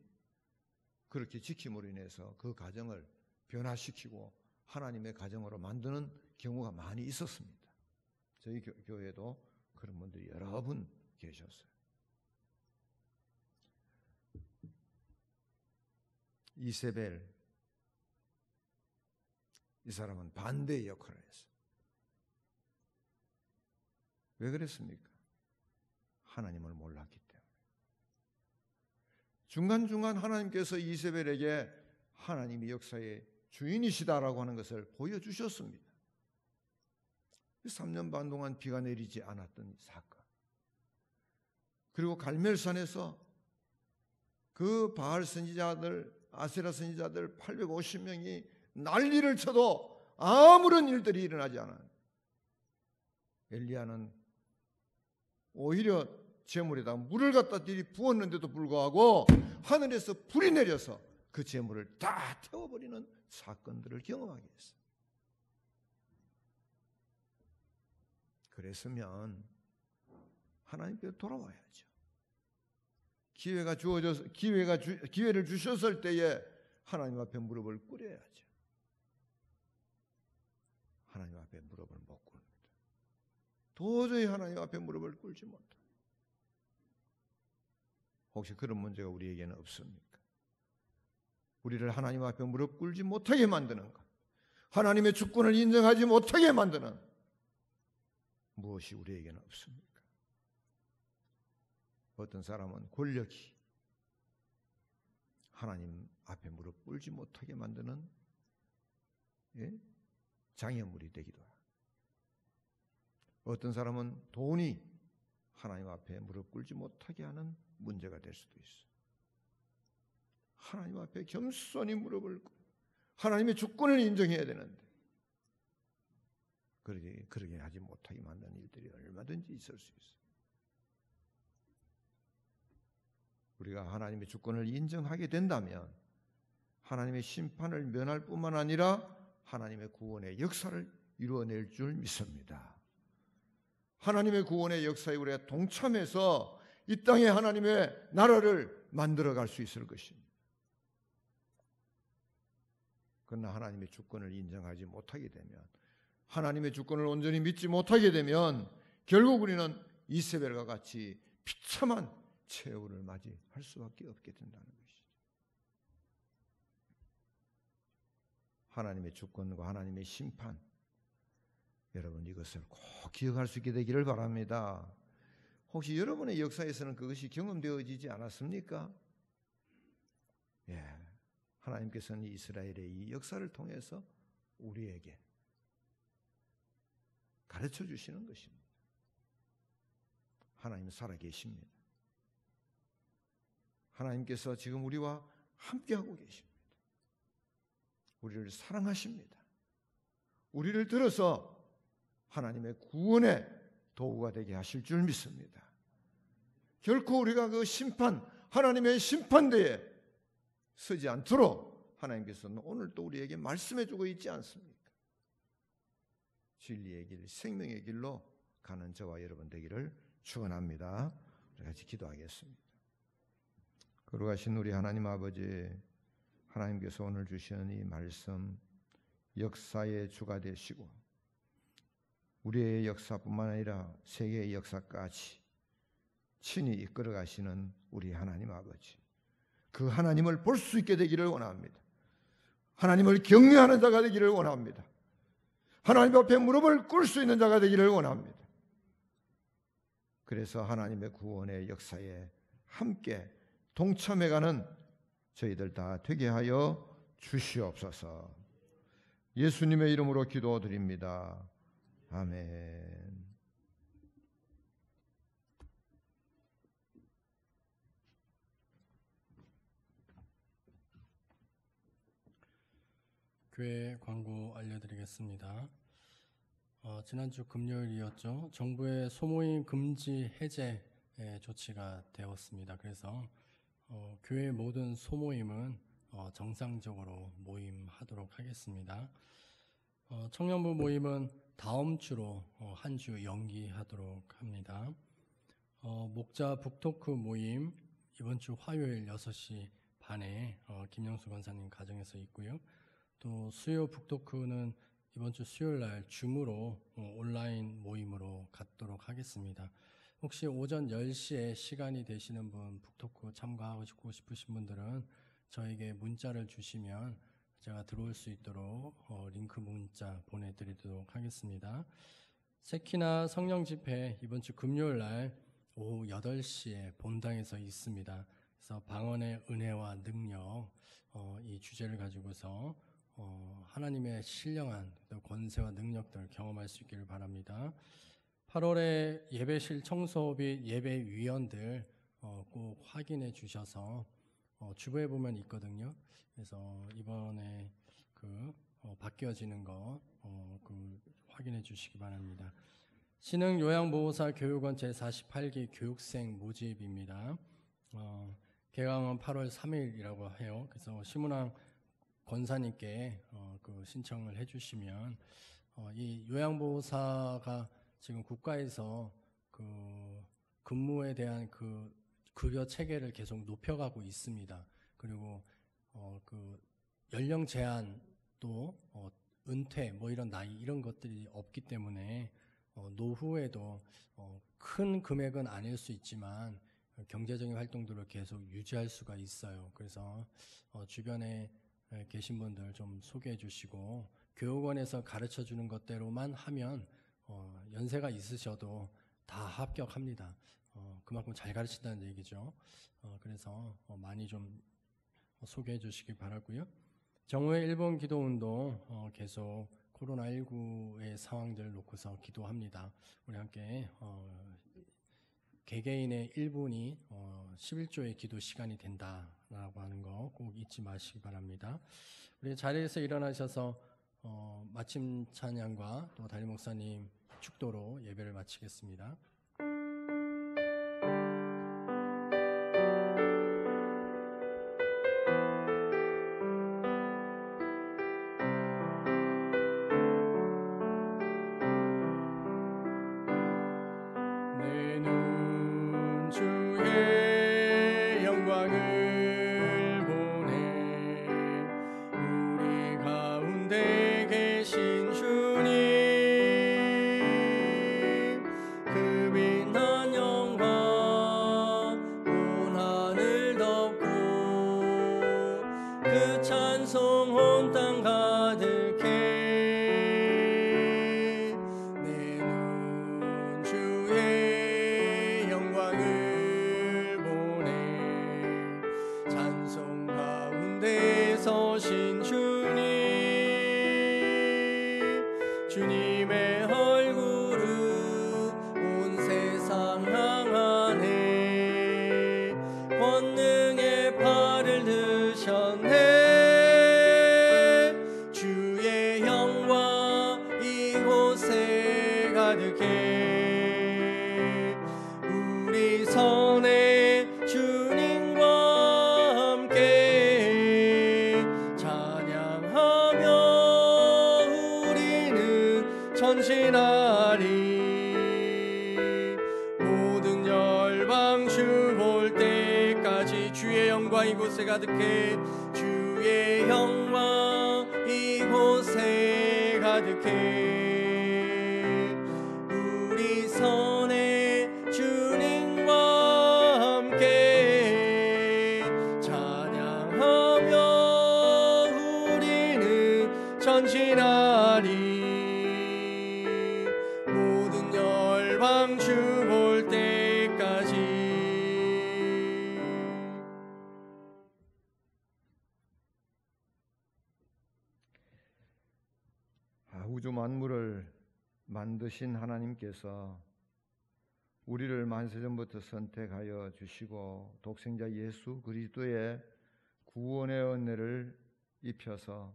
그렇게 지킴으로 인해서 그 가정을 변화시키고 하나님의 가정으로 만드는 경우가 많이 있었습니다. 저희 교회도 그런 분들이 여러 분 계셨어요. 이세벨, 이 사람은 반대의 역할을 했어요. 왜 그랬습니까? 하나님을 몰랐기 때문에. 중간중간 하나님께서 이세벨에게 하나님이 역사의 주인이시다라고 하는 것을 보여주셨습니다. 3년 반 동안 비가 내리지 않았던 사건. 그리고 갈멜산에서 그 바알 선지자들, 아세라 선지자들 850명이 난리를 쳐도 아무런 일들이 일어나지 않아요. 엘리야는 오히려 제물에다 물을 갖다 부었는데도 불구하고 하늘에서 불이 내려서 그 제물을 다 태워버리는 사건들을 경험하게 했어요. 그랬으면 하나님께 돌아와야죠. 기회를 주셨을 때에 하나님 앞에 무릎을 꿇어야죠. 하나님 앞에 무릎을 못 꿇습니다. 도저히 하나님 앞에 무릎을 꿇지 못합니다. 혹시 그런 문제가 우리에게는 없습니까? 우리를 하나님 앞에 무릎 꿇지 못하게 만드는 것, 하나님의 주권을 인정하지 못하게 만드는 무엇이 우리에게는 없습니까? 어떤 사람은 권력이 하나님 앞에 무릎 꿇지 못하게 만드는 장애물이 되기도 합니다. 어떤 사람은 돈이 하나님 앞에 무릎 꿇지 못하게 하는 문제가 될 수도 있어요. 하나님 앞에 겸손히 무릎을 꿇고 하나님의 주권을 인정해야 되는데 그러게 하지 못하게 만드는 일들이 얼마든지 있을 수 있어요. 우리가 하나님의 주권을 인정하게 된다면 하나님의 심판을 면할 뿐만 아니라 하나님의 구원의 역사를 이루어낼 줄 믿습니다. 하나님의 구원의 역사에 우리가 동참해서 이 땅에 하나님의 나라를 만들어갈 수 있을 것입니다. 그러나 하나님의 주권을 인정하지 못하게 되면, 하나님의 주권을 온전히 믿지 못하게 되면 결국 우리는 이세벨과 같이 비참한 최후를 맞이할 수밖에 없게 된다는 것이죠. 하나님의 주권과 하나님의 심판, 여러분 이것을 꼭 기억할 수 있게 되기를 바랍니다. 혹시 여러분의 역사에서는 그것이 경험되어지지 않았습니까? 예, 하나님께서는 이스라엘의 이 역사를 통해서 우리에게 가르쳐 주시는 것입니다. 하나님 살아계십니다. 하나님께서 지금 우리와 함께하고 계십니다. 우리를 사랑하십니다. 우리를 들어서 하나님의 구원의 도구가 되게 하실 줄 믿습니다. 결코 우리가 그 심판, 하나님의 심판대에 서지 않도록 하나님께서는 오늘 또 우리에게 말씀해 주고 있지 않습니까? 진리의 길, 생명의 길로 가는 저와 여러분 되기를 축원합니다. 우리 같이 기도하겠습니다. 거룩하신 우리 하나님 아버지, 하나님께서 오늘 주시는 이 말씀, 역사의 주가 되시고 우리의 역사뿐만 아니라 세계의 역사까지 친히 이끌어 가시는 우리 하나님 아버지, 그 하나님을 볼 수 있게 되기를 원합니다. 하나님을 경외하는 자가 되기를 원합니다. 하나님 앞에 무릎을 꿇을 수 있는 자가 되기를 원합니다. 그래서 하나님의 구원의 역사에 함께 동참해가는 저희들 다 되게 하여 주시옵소서. 예수님의 이름으로 기도드립니다. 아멘. 교회 광고 알려드리겠습니다. 지난주 금요일이었죠. 정부의 소모임 금지 해제 조치가 되었습니다. 그래서 교회 모든 소모임은 정상적으로 모임하도록 하겠습니다. 청년부 모임은 다음 주로 한 주 연기하도록 합니다. 목자 북토크 모임 이번 주 화요일 6시 반에 김영수 권사님 가정에서 있고요. 또 수요 북토크는 이번 주 수요일 날 줌으로 온라인 모임으로 갖도록 하겠습니다. 혹시 오전 10시에 시간이 되시는 분, 북토크 참가하고 싶으신 분들은 저에게 문자를 주시면 제가 들어올 수 있도록 링크 문자 보내드리도록 하겠습니다. 세키나 성령 집회 이번 주 금요일 날 오후 8시에 본당에서 있습니다. 그래서 방언의 은혜와 능력 이 주제를 가지고서 하나님의 신령한 권세와 능력들을 경험할 수 있기를 바랍니다. 8월에 예배실 청소 및 예배위원들 꼭 확인해 주셔서 주부에 보면 있거든요. 그래서 이번에 바뀌어지는 거 확인해 주시기 바랍니다. 신흥 요양보호사 교육원 제48기 교육생 모집입니다. 개강은 8월 3일이라고 해요. 그래서 심은왕 권사님께 신청을 해주시면 이 요양보호사가 지금 국가에서 근무에 대한 급여 체계를 계속 높여가고 있습니다. 그리고 연령 제한도 은퇴 이런 나이 이런 것들이 없기 때문에 노후에도 큰 금액은 아닐 수 있지만 경제적인 활동들을 계속 유지할 수가 있어요. 그래서 주변에 계신 분들 좀 소개해 주시고 교육원에서 가르쳐 주는 것대로만 하면 연세가 있으셔도 다 합격합니다. 그만큼 잘 가르친다는 얘기죠. 그래서 많이 좀 소개해 주시기 바라고요. 정오의 일본 기도운동 계속 코로나19의 상황들을 놓고서 기도합니다. 우리 함께 개개인의 1분이 11조의 기도 시간이 된다라고 하는 거 꼭 잊지 마시기 바랍니다. 우리 자리에서 일어나셔서 마침 찬양과 또 담임 목사님 축도로 예배를 마치겠습니다. 주님의 얼굴은 온 세상 향하네. 권능의 팔을 드셨네. 주의 영광 이곳에 가득해. 우리 선에 주님과 함께 찬양하며 전진하리. 모든 열방 주 볼 때까지 주의 영광 이곳에 가득해. 주의 영광 이곳에 가득해. 우리 선에 주님과 함께 찬양하며 우리는 전진하리. 주 볼 때까지. 우주 만물을 만드신 하나님께서 우리를 만세전부터 선택하여 주시고 독생자 예수 그리스도의 구원의 은혜를 입혀서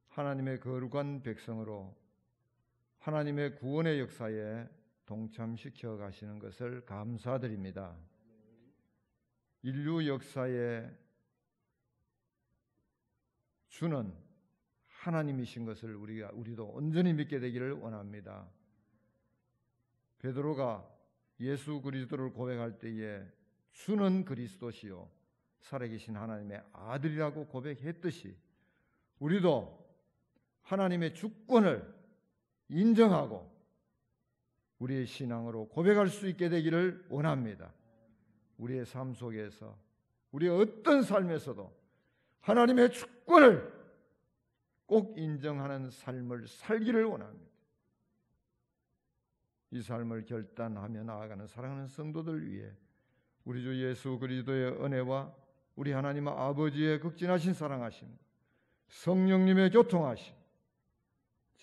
하나님의 거룩한 백성으로 하나님의 구원의 역사에 동참시켜 가시는 것을 감사드립니다. 인류 역사에 주는 하나님이신 것을 우리도 온전히 믿게 되기를 원합니다. 베드로가 예수 그리스도를 고백할 때에 주는 그리스도시요 살아계신 하나님의 아들이라고 고백했듯이 우리도 하나님의 주권을 인정하고 우리의 신앙으로 고백할 수 있게 되기를 원합니다. 우리의 삶 속에서, 우리의 어떤 삶에서도 하나님의 주권을 꼭 인정하는 삶을 살기를 원합니다. 이 삶을 결단하며 나아가는 사랑하는 성도들 위해 우리 주 예수 그리스도의 은혜와 우리 하나님 아버지의 극진하신 사랑하심, 성령님의 교통하심,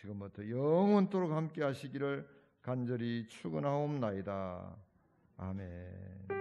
지금부터 영원토록 함께 하시기를 간절히 축원하옵나이다. 아멘.